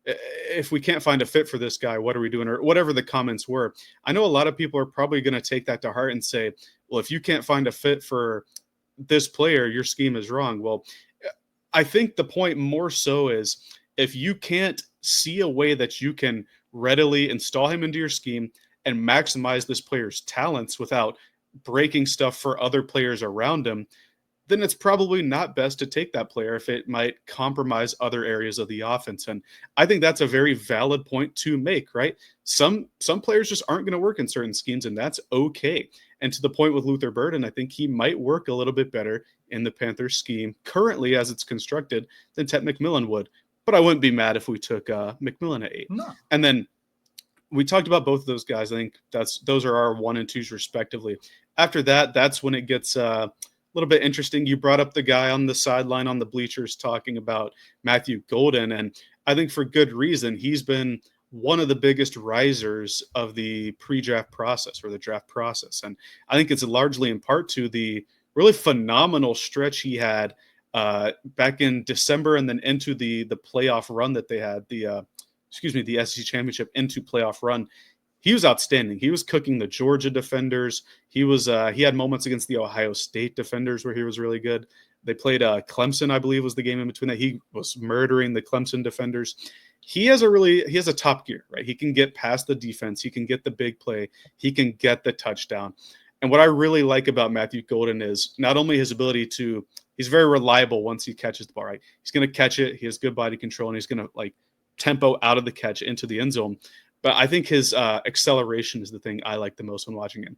if we can't find a fit for this guy, what are we doing? Or whatever the comments were. I know a lot of people are probably going to take that to heart and say, well, if you can't find a fit for this player, your scheme is wrong. Well, I think the point more so is if you can't see a way that you can readily install him into your scheme and maximize this player's talents without breaking stuff for other players around him, then it's probably not best to take that player if it might compromise other areas of the offense. And I think that's a very valid point to make, right? Some players just aren't going to work in certain schemes, and that's okay. And to the point with Luther Burden, I think he might work a little bit better in the Panthers scheme currently as it's constructed than Ted McMillan would. But I wouldn't be mad if we took McMillan at 8. No. And then we talked about both of those guys. I think those are our 1 and 2s respectively. After that, that's when it gets a little bit interesting. You brought up the guy on the sideline on the bleachers talking about Matthew Golden, and I think for good reason. He's been one of the biggest risers of the pre-draft process or the draft process. And I think it's largely in part to the really phenomenal stretch he had back in December and then into the playoff run that they had, the SEC championship into playoff run. He was outstanding. He was cooking the Georgia defenders. He had moments against the Ohio State defenders where he was really good. They played Clemson, I believe, was the game in between that. He was murdering the Clemson defenders. He has a top gear, right? He can get past the defense. He can get the big play. He can get the touchdown. And what I really like about Matthew Golden is not only his ability to, he's very reliable once he catches the ball, right? He's going to catch it. He has good body control, and he's going to tempo out of the catch into the end zone. But I think his acceleration is the thing I like the most when watching him.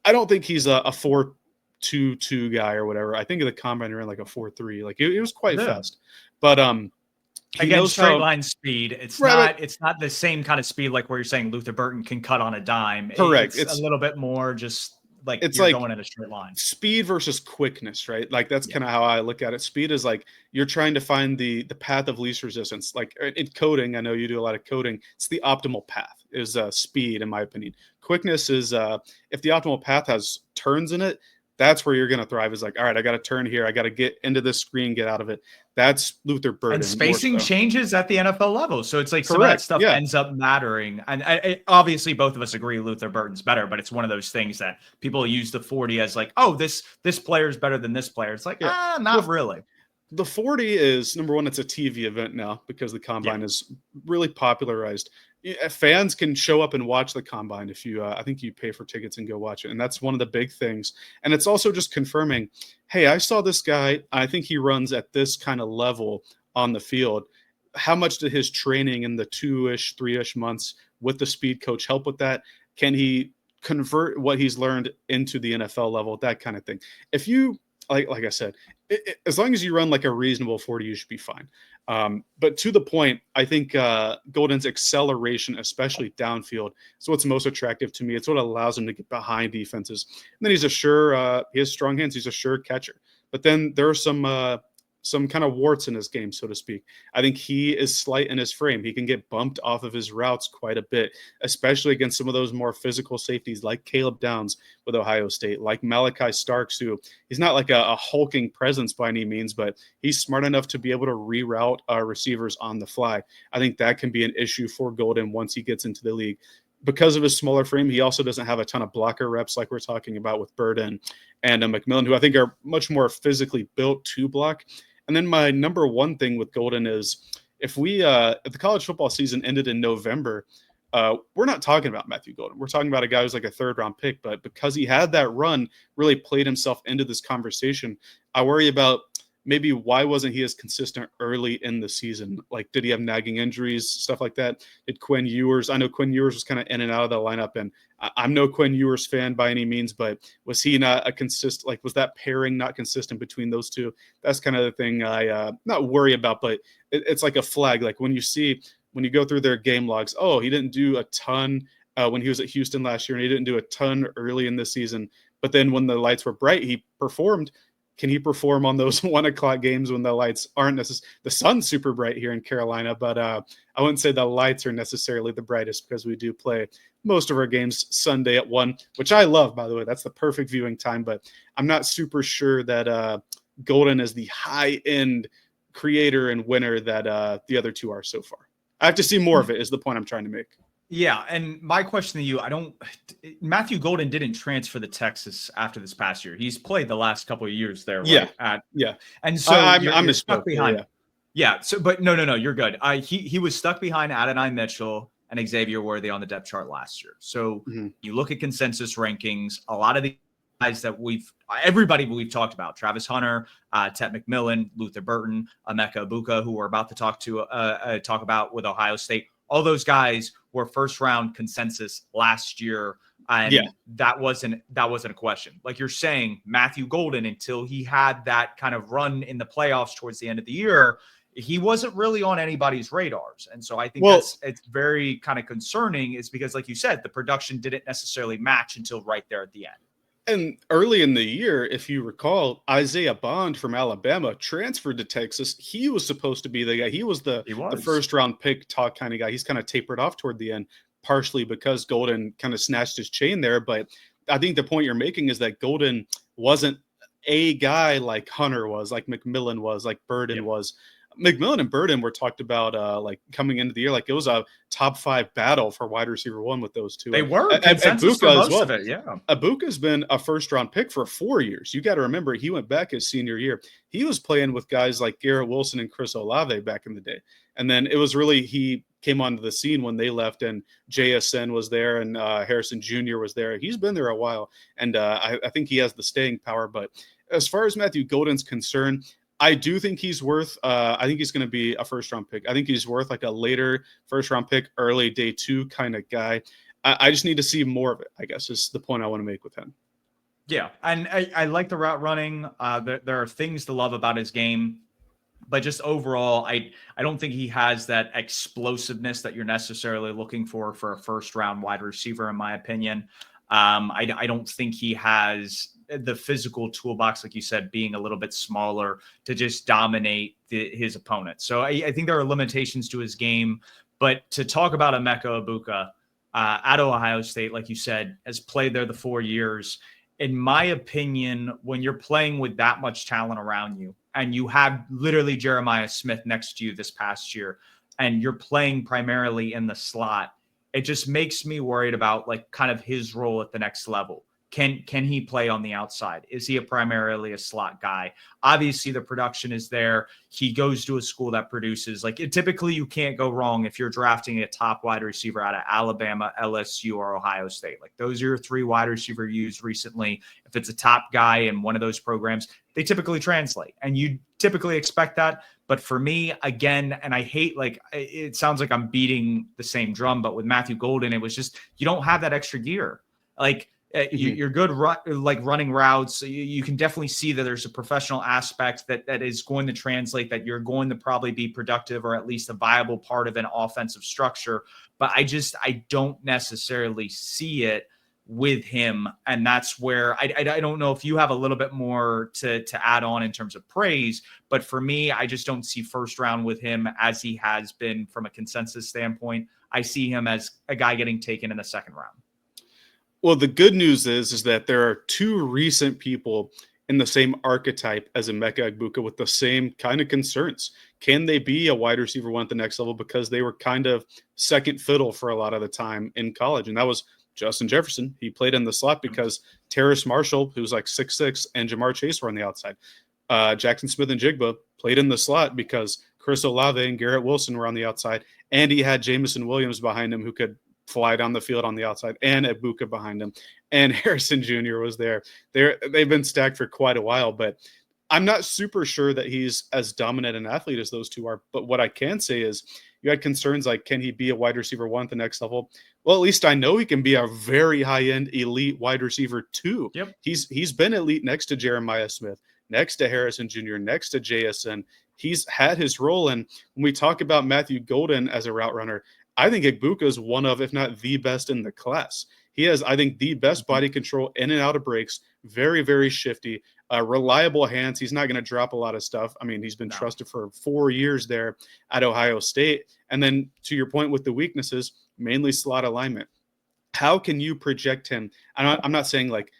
I don't think he's a 4.22 guy or whatever. I think the combine ran like a 4.3. It was quite fast. But again, straight line speed. It's not the same kind of speed like where you're saying Luther Burden can cut on a dime. Correct. It's a little bit more just like It's you're like going in a straight line. speed versus quickness, right? Like that's Yeah. kind of how I look at it. Speed is like you're trying to find the path of least resistance. Like in coding, I know you do a lot of coding. It's the optimal path is speed, in my opinion. Quickness is if the optimal path has turns in it, that's where you're going to thrive. Is like, all right, I got to turn here. I got to get into this screen, get out of it. That's Luther And Burden more spacing so. changes at the NFL level. So it's like some of that Correct. stuff Yeah. ends up mattering. And obviously, both of us agree Luther Burton's better, but it's one of those things that people use the 40 as like, oh, this player is better than this player. It's like, Yeah. not really. The 40 is number one, it's a TV event now because the Yeah. combine is really popularized. Fans can show up and watch the combine if you, I think you pay for tickets and go watch it. And that's one of the big things. And it's also just confirming, hey, I saw this guy. I think he runs at this kind of level on the field. How much did his training in the 2-ish, 3-ish months with the speed coach help with that? Can he convert what he's learned into the NFL level? That kind of thing. If you, like I said, as long as you run like a reasonable 40, you should be fine. But to the point, I think Golden's acceleration, especially downfield, is what's most attractive to me. It's what allows him to get behind defenses. And then he has strong hands. He's a sure catcher. But then there are some kind of warts in his game, so to speak. I think he is slight in his frame. He can get bumped off of his routes quite a bit, especially against some of those more physical safeties like Caleb Downs with Ohio State, like Malachi Starks, who he's not like a hulking presence by any means, but he's smart enough to be able to reroute receivers on the fly. I think that can be an issue for Golden once he gets into the league. Because of his smaller frame, he also doesn't have a ton of blocker reps like we're talking about with Burden and McMillan, who I think are much more physically built to block. And then my number one thing with Golden is if the college football season ended in November, we're not talking about Matthew Golden. We're talking about a guy who's like a third round pick, but because he had that run, really played himself into this conversation, I worry about maybe why wasn't he as consistent early in the season? Like, did he have nagging injuries, stuff like that? Did Quinn Ewers? I know Quinn Ewers was kind of in and out of the lineup, and I'm no Quinn Ewers fan by any means, but was he not a consistent? Like, was that pairing not consistent between those two? That's kind of the thing I not worry about, but it's like a flag. Like when you go through their game logs, oh, he didn't do a ton when he was at Houston last year, and he didn't do a ton early in the season. But then when the lights were bright, he performed. Can he perform on those 1:00 games when the lights aren't necessarily the sun's super bright here in Carolina, but I wouldn't say the lights are necessarily the brightest because we do play most of our games Sunday at 1, which I love, by the way. That's the perfect viewing time, but I'm not super sure that Golden is the high-end creator and winner that the other two are so far. I have to see more of it is the point I'm trying to make. Yeah, and my question to you, Matthew Golden didn't transfer to Texas after this past year. He's played the last couple of years there, right? Yeah. And so you're stuck behind. Yeah. So, but no, you're good. He was stuck behind Adonai Mitchell and Xavier Worthy on the depth chart last year. So you look at consensus rankings, a lot of the guys that everybody we've talked about, Travis Hunter, Tet McMillan, Luther Burton, Emeka Ibuka, who we're about to talk about with Ohio State. All those guys were first round consensus last year. And that wasn't a question. Like you're saying, Matthew Golden, until he had that kind of run in the playoffs towards the end of the year, he wasn't really on anybody's radars. And so I think it's very kind of concerning is because, like you said, the production didn't necessarily match until right there at the end. And early in the year, if you recall, Isaiah Bond from Alabama transferred to Texas. He was supposed to be the guy. He was the first round pick talk kind of guy. He's kind of tapered off toward the end, partially because Golden kind of snatched his chain there. But I think the point you're making is that Golden wasn't a guy like Hunter was, like McMillan was, like Burden was. McMillan and Burden were talked about like coming into the year, like it was a top 5 battle for wide receiver 1 with those two. They were consensus for most of it. Yeah, Ibuka's been a first round pick for 4 years. You got to remember he went back his senior year. He was playing with guys like Garrett Wilson and Chris Olave back in the day, and then it was really he came onto the scene when they left, and JSN was there, and Harrison Jr. was there. He's been there a while, and I think he has the staying power. But as far as Matthew Golden's concerned, I do think he's worth I think he's going to be a first round pick. I think he's worth like a later first round pick, early day 2 kind of guy. I just need to see more of it, I guess, is the point I want to make with him. Yeah. And I like the route running. There are things to love about his game, but just overall, I don't think he has that explosiveness that you're necessarily looking for a first round wide receiver, in my opinion. I don't think he has the physical toolbox, like you said, being a little bit smaller to just dominate his opponent. So I think there are limitations to his game. But to talk about Emeka Egbuka at Ohio State, like you said, has played there the 4 years. In my opinion, when you're playing with that much talent around you, and you have literally Jeremiah Smith next to you this past year, and you're playing primarily in the slot, it just makes me worried about like kind of his role at the next level. Can he play on the outside? Is he primarily a slot guy? Obviously, the production is there. He goes to a school that produces. Like typically, you can't go wrong if you're drafting a top wide receiver out of Alabama, LSU, or Ohio State. Like those are your 3 wide receiver used recently. If it's a top guy in one of those programs, they typically translate, and you typically expect that. But for me, again, and I hate, like, it sounds like I'm beating the same drum, but with Matthew Golden, it was just, you don't have that extra gear. Like, you're good, like running routes. You can definitely see that there's a professional aspect that is going to translate, that you're going to probably be productive or at least a viable part of an offensive structure. But I don't necessarily see it with him. And that's where I don't know if you have a little bit more to add on in terms of praise, but for me, I just don't see first round with him as he has been from a consensus standpoint. I see him as a guy getting taken in the second round. Well, the good news is that there are 2 recent people in the same archetype as Emeka Egbuka with the same kind of concerns. Can they be a wide receiver 1 at the next level? Because they were kind of second fiddle for a lot of the time in college. And that was Justin Jefferson. He played in the slot because Terrace Marshall, who's like 6'6", and Jamar Chase were on the outside. Jackson Smith-Njigba played in the slot because Chris Olave and Garrett Wilson were on the outside. And he had Jamison Williams behind him who could fly down the field on the outside, and Egbuka behind him, and Harrison Jr. was there. They've been stacked for quite a while, but I'm not super sure that he's as dominant an athlete as those 2 are. But what I can say is you had concerns like, can he be a wide receiver 1 at the next level? Well, at least I know he can be a very high-end elite wide receiver 2. Yep. He's been elite next to Jeremiah Smith, next to Harrison Jr., next to JSN. He's had his role. And when we talk about Matthew Golden as a route runner, I think Egbuka is one of, if not the best in the class. He has, I think, the best body control in and out of breaks, very, very shifty, reliable hands. He's not going to drop a lot of stuff. I mean, he's been trusted for 4 years there at Ohio State. And then to your point with the weaknesses, mainly slot alignment. How can you project him? I'm not saying like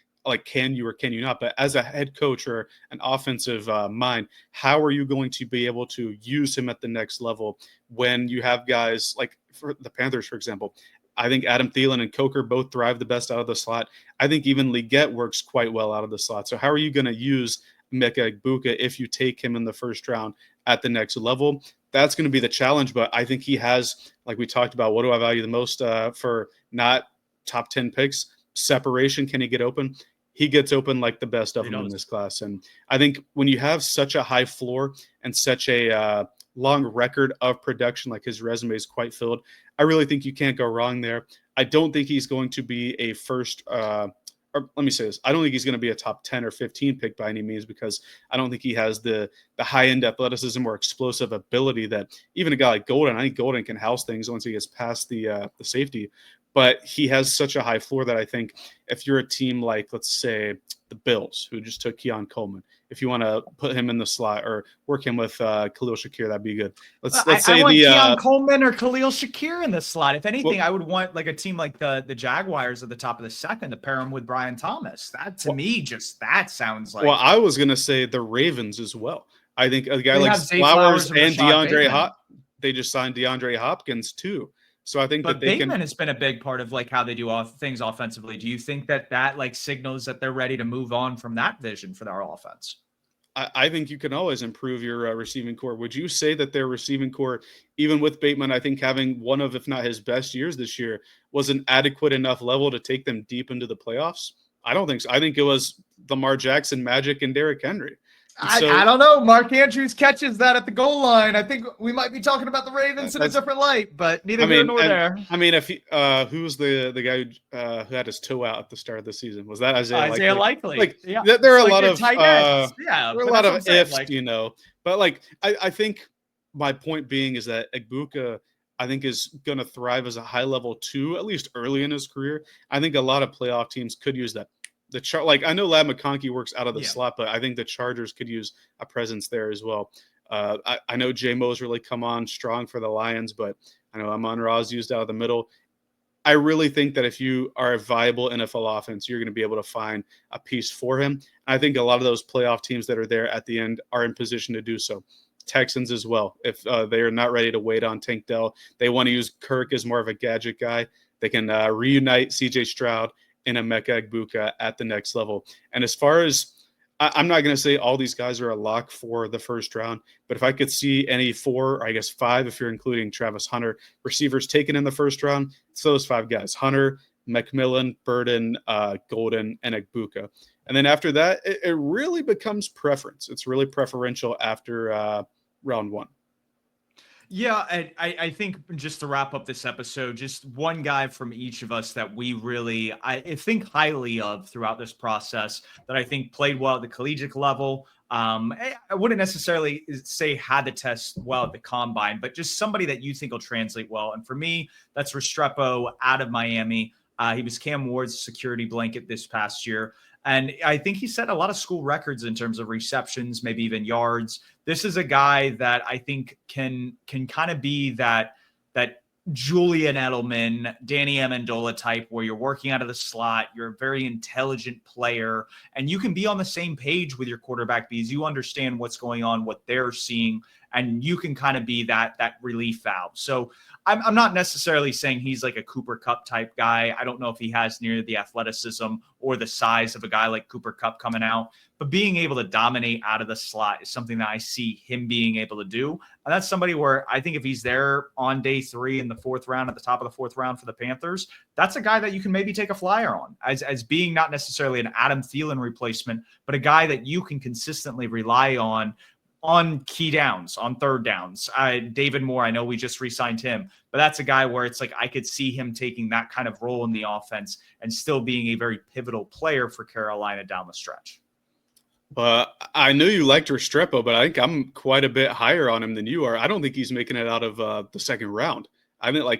can you or can you not, but as a head coach or an offensive mind, how are you going to be able to use him at the next level when you have guys like for the Panthers, for example? I think Adam Thielen and Coker both thrive the best out of the slot. I think even Leggett works quite well out of the slot. So how are you going to use Emeka Egbuka if you take him in the first round at the next level? That's going to be the challenge, but I think he has, like we talked about, what do I value the most for not top 10 picks? Separation. Can he get open? He gets open like the best of them in this class. And I think when you have such a high floor and such a long record of production, like his resume is quite filled, I really think you can't go wrong there. I don't think he's going to be a first or let me say this. I don't think he's going to be a top 10 or 15 pick by any means, because I don't think he has the high-end athleticism or explosive ability that even a guy like Golden, I think Golden can house things once he gets past the safety. But he has such a high floor that I think if you're a team like, let's say, the Bills, who just took Keon Coleman, if you want to put him in the slot or work him with Khalil Shakir, that'd be good. Let's say I want Keon Coleman or Khalil Shakir in the slot. If anything, I would want like a team like the Jaguars at the top of the second to pair him with Brian Thomas. That to me, that sounds like. Well, I was going to say the Ravens as well. I think a guy like Flowers and DeAndre they just signed DeAndre Hopkins too. So I think that Bateman has been a big part of like how they do things offensively. Do you think that like signals that they're ready to move on from that vision for their offense? I think you can always improve your receiving core. Would you say that their receiving core, even with Bateman, I think having one of, if not his best years this year, was an adequate enough level to take them deep into the playoffs? I don't think so. I think it was Lamar Jackson, Magic, and Derrick Henry. I don't know. Mark Andrews catches that at the goal line. I think we might be talking about the Ravens in a different light, but neither here nor there. I mean, if he, who's the guy who had his toe out at the start of the season? Was that Isaiah Likely? Like, yeah. There are a lot of ifs, like, you know. But like, I think my point being is that Egbuka, I think is going to thrive as a high level 2, at least early in his career. I think a lot of playoff teams could use that. Like I know Lad McConkey works out of the Yeah. slot, but I think the Chargers could use a presence there as well. I know J-Mo's really come on strong for the Lions, but I know Amon-Ra's used out of the middle. I really think that if you are a viable NFL offense, you're going to be able to find a piece for him. I think a lot of those playoff teams that are there at the end are in position to do so. Texans as well. If they are not ready to wait on Tank Dell, they want to use Kirk as more of a gadget guy. They can reunite C.J. Stroud and Emeka Egbuka at the next level. And as far as I'm not going to say all these guys are a lock for the first round, but if I could see any 4, or I guess 5, if you're including Travis Hunter, receivers taken in the first round, it's those 5 guys: Hunter, McMillan, Burden, Golden, and Egbuka. And then after that, it really becomes preference. It's really preferential after round 1. Yeah, I think just to wrap up this episode, just one guy from each of us that we really, I think highly of throughout this process, that I think played well at the collegiate level. I wouldn't necessarily say had the test well at the combine, but just somebody that you think will translate well. And for me, that's Restrepo out of Miami. He was Cam Ward's security blanket this past year. And I think he set a lot of school records in terms of receptions, maybe even yards. This is a guy that I think can kind of be that Julian Edelman, Danny Amendola type, where you're working out of the slot, you're a very intelligent player, and you can be on the same page with your quarterback because you understand what's going on, what they're seeing, and you can kind of be that relief valve. So I'm not necessarily saying he's like a Cooper Kupp type guy. I don't know if he has near the athleticism or the size of a guy like Cooper Kupp coming out, but being able to dominate out of the slot is something that I see him being able to do. And that's somebody where I think if he's there on day 3 in the 4th round, at the top of the 4th round for the Panthers, that's a guy that you can maybe take a flyer on as being not necessarily an Adam Thielen replacement, but a guy that you can consistently rely on key downs, on third downs. David Moore, I know we just re-signed him, but that's a guy where it's like I could see him taking that kind of role in the offense and still being a very pivotal player for Carolina down the stretch. I know you liked Restrepo, but I think I'm quite a bit higher on him than you are. I don't think he's making it out of the second round. I Really?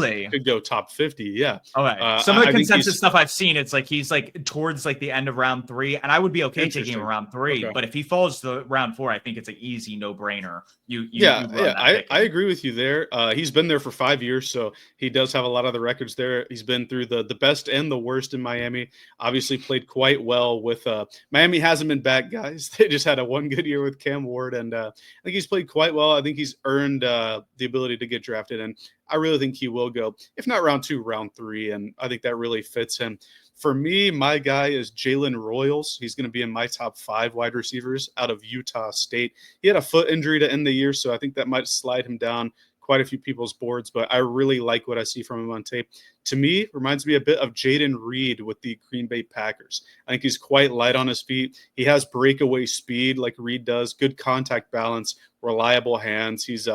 think he could go top 50. Yeah. Okay. Some of the consensus stuff I've seen, it's like he's like towards like the end of round 3, and I would be okay taking him around 3. Okay. But if he falls to round 4, I think it's an easy no-brainer. I agree with you there. He's been there for 5 years, so he does have a lot of the records there. He's been through the best and the worst in Miami. Obviously played quite well with Miami. Hasn't been bad, guys. They just had a one good year with Cam Ward, and I think he's played quite well. I think he's earned the ability to get drafted, and I really think he will go, if not round 2, round 3, and I think that really fits him. For me, my guy is Jalen Royals. He's going to be in my top 5 wide receivers out of Utah State. He had a foot injury to end the year, so I think that might slide him down quite a few people's boards, but I really like what I see from him on tape. To me, reminds me a bit of Jaden Reed with the Green Bay Packers. I think he's quite light on his feet. He has breakaway speed like Reed does, good contact balance, reliable hands. He's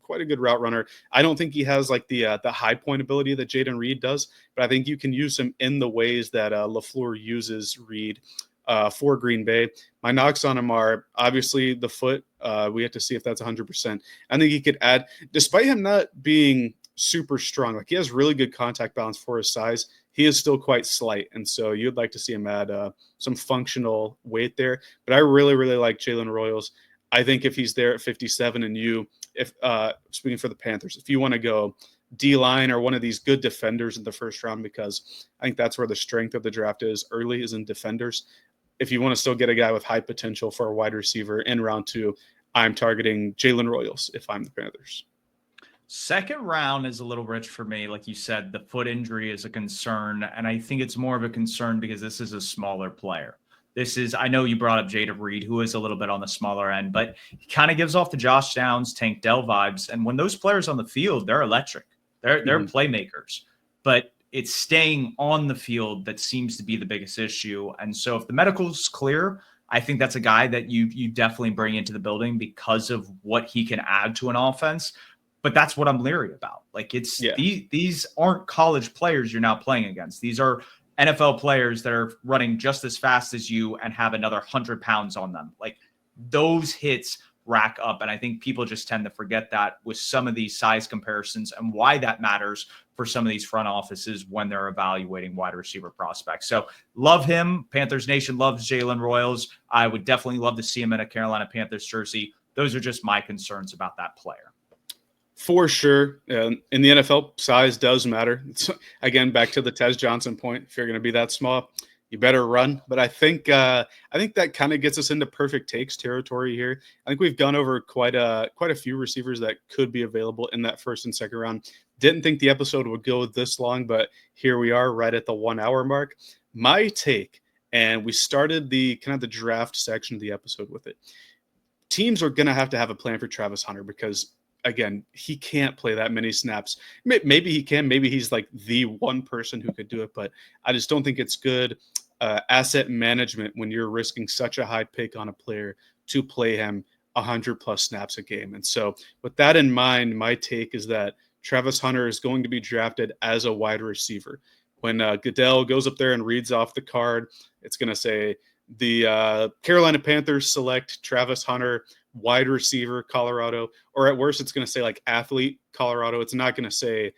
quite a good route runner. I don't think he has like the high point ability that Jaden Reed does, but I think you can use him in the ways that LaFleur uses Reed for Green Bay. My knocks on him are obviously the foot. We have to see if that's 100%. I think he could add, despite him not being super strong, like he has really good contact balance for his size, he is still quite slight. And so you'd like to see him add some functional weight there. But I really, really like Jalen Royals. I think if he's there at 57 and if speaking for the Panthers, if you want to go D-line or one of these good defenders in the first round, because I think that's where the strength of the draft is early, is in defenders. If you want to still get a guy with high potential for a wide receiver in round 2, I'm targeting Jalen Royals if I'm the Panthers. Second round is a little rich for me. Like you said, the foot injury is a concern, and I think it's more of a concern because this is a smaller player. I know you brought up Jada Reed, who is a little bit on the smaller end, but he kind of gives off the Josh Downs, Tank Dell vibes. And when those players on the field, they're electric. They're playmakers. But it's staying on the field that seems to be the biggest issue. And so if the medical's clear, I think that's a guy that you definitely bring into the building because of what he can add to an offense. But that's what I'm leery about. Like these aren't college players you're now playing against. These are NFL players that are running just as fast as you and have another 100 pounds on them. Like those hits rack up. And I think people just tend to forget that with some of these size comparisons and why that matters for some of these front offices when they're evaluating wide receiver prospects. So love him. Panthers Nation loves Jalen Royals. I would definitely love to see him in a Carolina Panthers jersey. Those are just my concerns about that player. For sure. In the NFL, size does matter. It's, again, back to the Tez Johnson point. If you're going to be that small, you better run. But I think that kind of gets us into perfect takes territory here. I think we've gone over quite a few receivers that could be available in that first and second round. Didn't think the episode would go this long, but here we are right at the 1 hour mark. My take, and we started the kind of the draft section of the episode with it. Teams are going to have a plan for Travis Hunter because, again, he can't play that many snaps. Maybe he can. Maybe he's like the one person who could do it, but I just don't think it's good asset management when you're risking such a high pick on a player to play him 100+ snaps a game. And so with that in mind, my take is that Travis Hunter is going to be drafted as a wide receiver. When Goodell goes up there and reads off the card, it's going to say the Carolina Panthers select Travis Hunter, wide receiver, Colorado, or at worst, it's going to say like athlete, Colorado. It's not going to say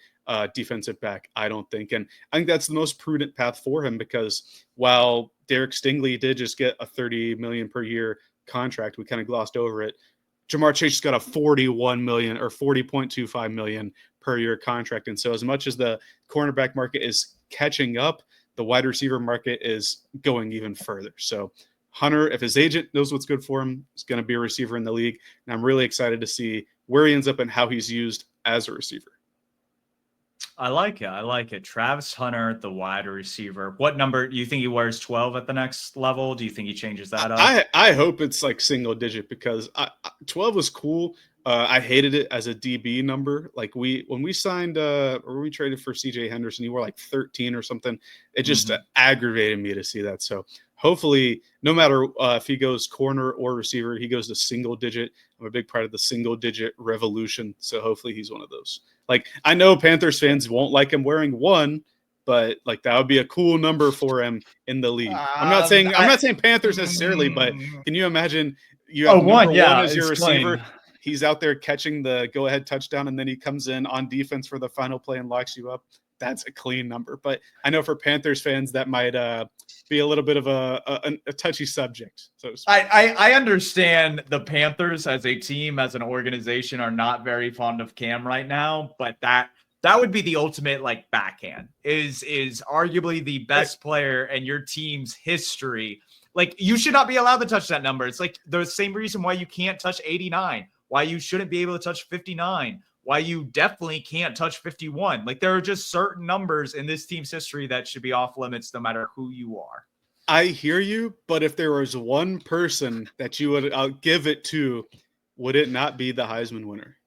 defensive back, I don't think. And I think that's the most prudent path for him because while Derek Stingley did just get a $30 million per year contract, we kind of glossed over it. Jamar Chase just got a $41 million or $40.25 million per year contract. And so as much as the cornerback market is catching up, the wide receiver market is going even further. So Hunter, if his agent knows what's good for him, is going to be a receiver in the league. And I'm really excited to see where he ends up and how he's used as a receiver. I like it. Travis Hunter, the wide receiver. What number do you think he wears? 12 at the next level? Do you think he changes that up? I hope it's like single digit because 12 was cool. I hated it as a DB number. Like when we signed or we traded for CJ Henderson, he wore like 13 or something. It just aggravated me to see that. So hopefully, no matter if he goes corner or receiver, he goes to single digit. I'm a big part of the single digit revolution. So hopefully he's one of those. Like I know Panthers fans won't like him wearing 1, but like that would be a cool number for him in the league. I'm not saying Panthers necessarily, but can you imagine you have number 1 as your receiver? Clean. He's out there catching the go-ahead touchdown, and then he comes in on defense for the final play and locks you up. That's a clean number. But I know for Panthers fans, that might be a little bit of a touchy subject. So I understand the Panthers as a team, as an organization, are not very fond of Cam right now, but that would be the ultimate like backhand. Is arguably the best player in your team's history. Like you should not be allowed to touch that number. It's like the same reason why you can't touch 89, why you shouldn't be able to touch 59. Why you definitely can't touch 51. Like there are just certain numbers in this team's history that should be off limits no matter who you are. I hear you, but if there was one person that you would give it to, would it not be the Heisman winner?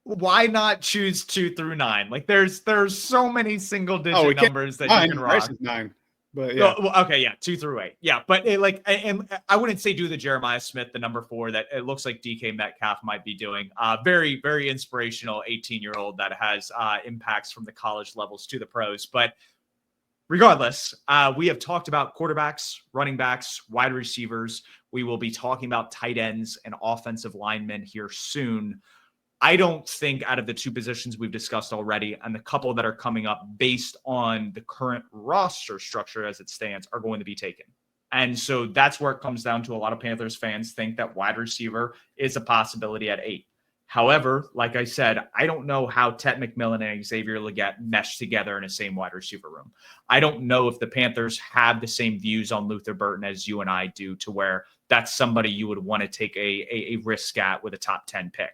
Why not choose 2 through 9? Like there's so many single digit numbers that you can rock. 9. But yeah. Well, okay, yeah, 2 through 8. Yeah, but and I wouldn't say do the Jeremiah Smith, the number 4 that it looks like DK Metcalf might be doing. Very, very inspirational 18-year-old that has impacts from the college levels to the pros. But regardless, we have talked about quarterbacks, running backs, wide receivers. We will be talking about tight ends and offensive linemen here soon. I don't think out of the 2 positions we've discussed already and the couple that are coming up based on the current roster structure as it stands are going to be taken. And so that's where it comes down to a lot of Panthers fans think that wide receiver is a possibility at 8. However, like I said, I don't know how Ted McMillan and Xavier Legette mesh together in the same wide receiver room. I don't know if the Panthers have the same views on Luther Burton as you and I do to where that's somebody you would want to take a risk at with a top 10 pick.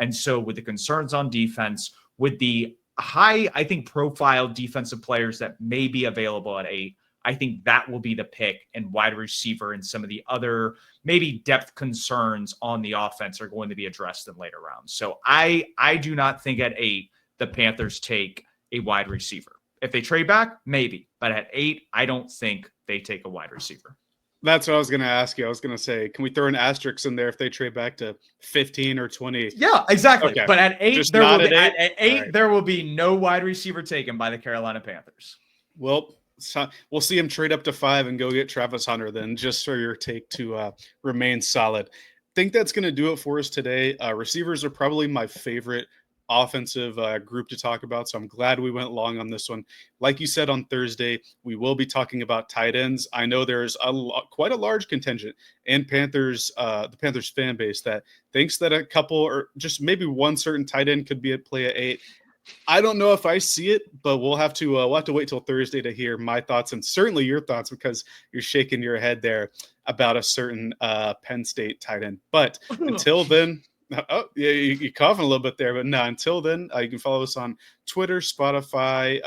And so with the concerns on defense, with the high, I think, profile defensive players that may be available at 8, I think that will be the pick, and wide receiver and some of the other maybe depth concerns on the offense are going to be addressed in later rounds. So I do not think at 8 the Panthers take a wide receiver. If they trade back, maybe. But at 8, I don't think they take a wide receiver. That's what I was going to ask you. I was going to say, can we throw an asterisk in there if they trade back to 15 or 20? Yeah, exactly. Okay. But at 8, there will be no wide receiver taken by the Carolina Panthers. Well, we'll see him trade up to 5 and go get Travis Hunter then, just for your take to remain solid. think that's going to do it for us today. Receivers are probably my favorite offensive group to talk about, so I'm glad we went long on this one. Like you said, on Thursday we will be talking about tight ends. I know there's quite a large contingent in the Panthers fan base that thinks that a couple or just maybe one certain tight end could be at play at 8. I don't know if I see it, but we'll have to wait till Thursday to hear my thoughts and certainly your thoughts, because you're shaking your head there about a certain Penn State tight end. But until then, oh yeah, you're coughing a little bit there, but no. Until then, you can follow us on Twitter, Spotify,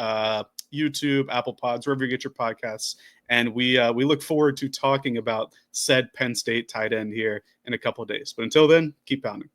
YouTube, Apple Pods, wherever you get your podcasts, and we look forward to talking about said Penn State tight end here in a couple of days. But until then, keep pounding.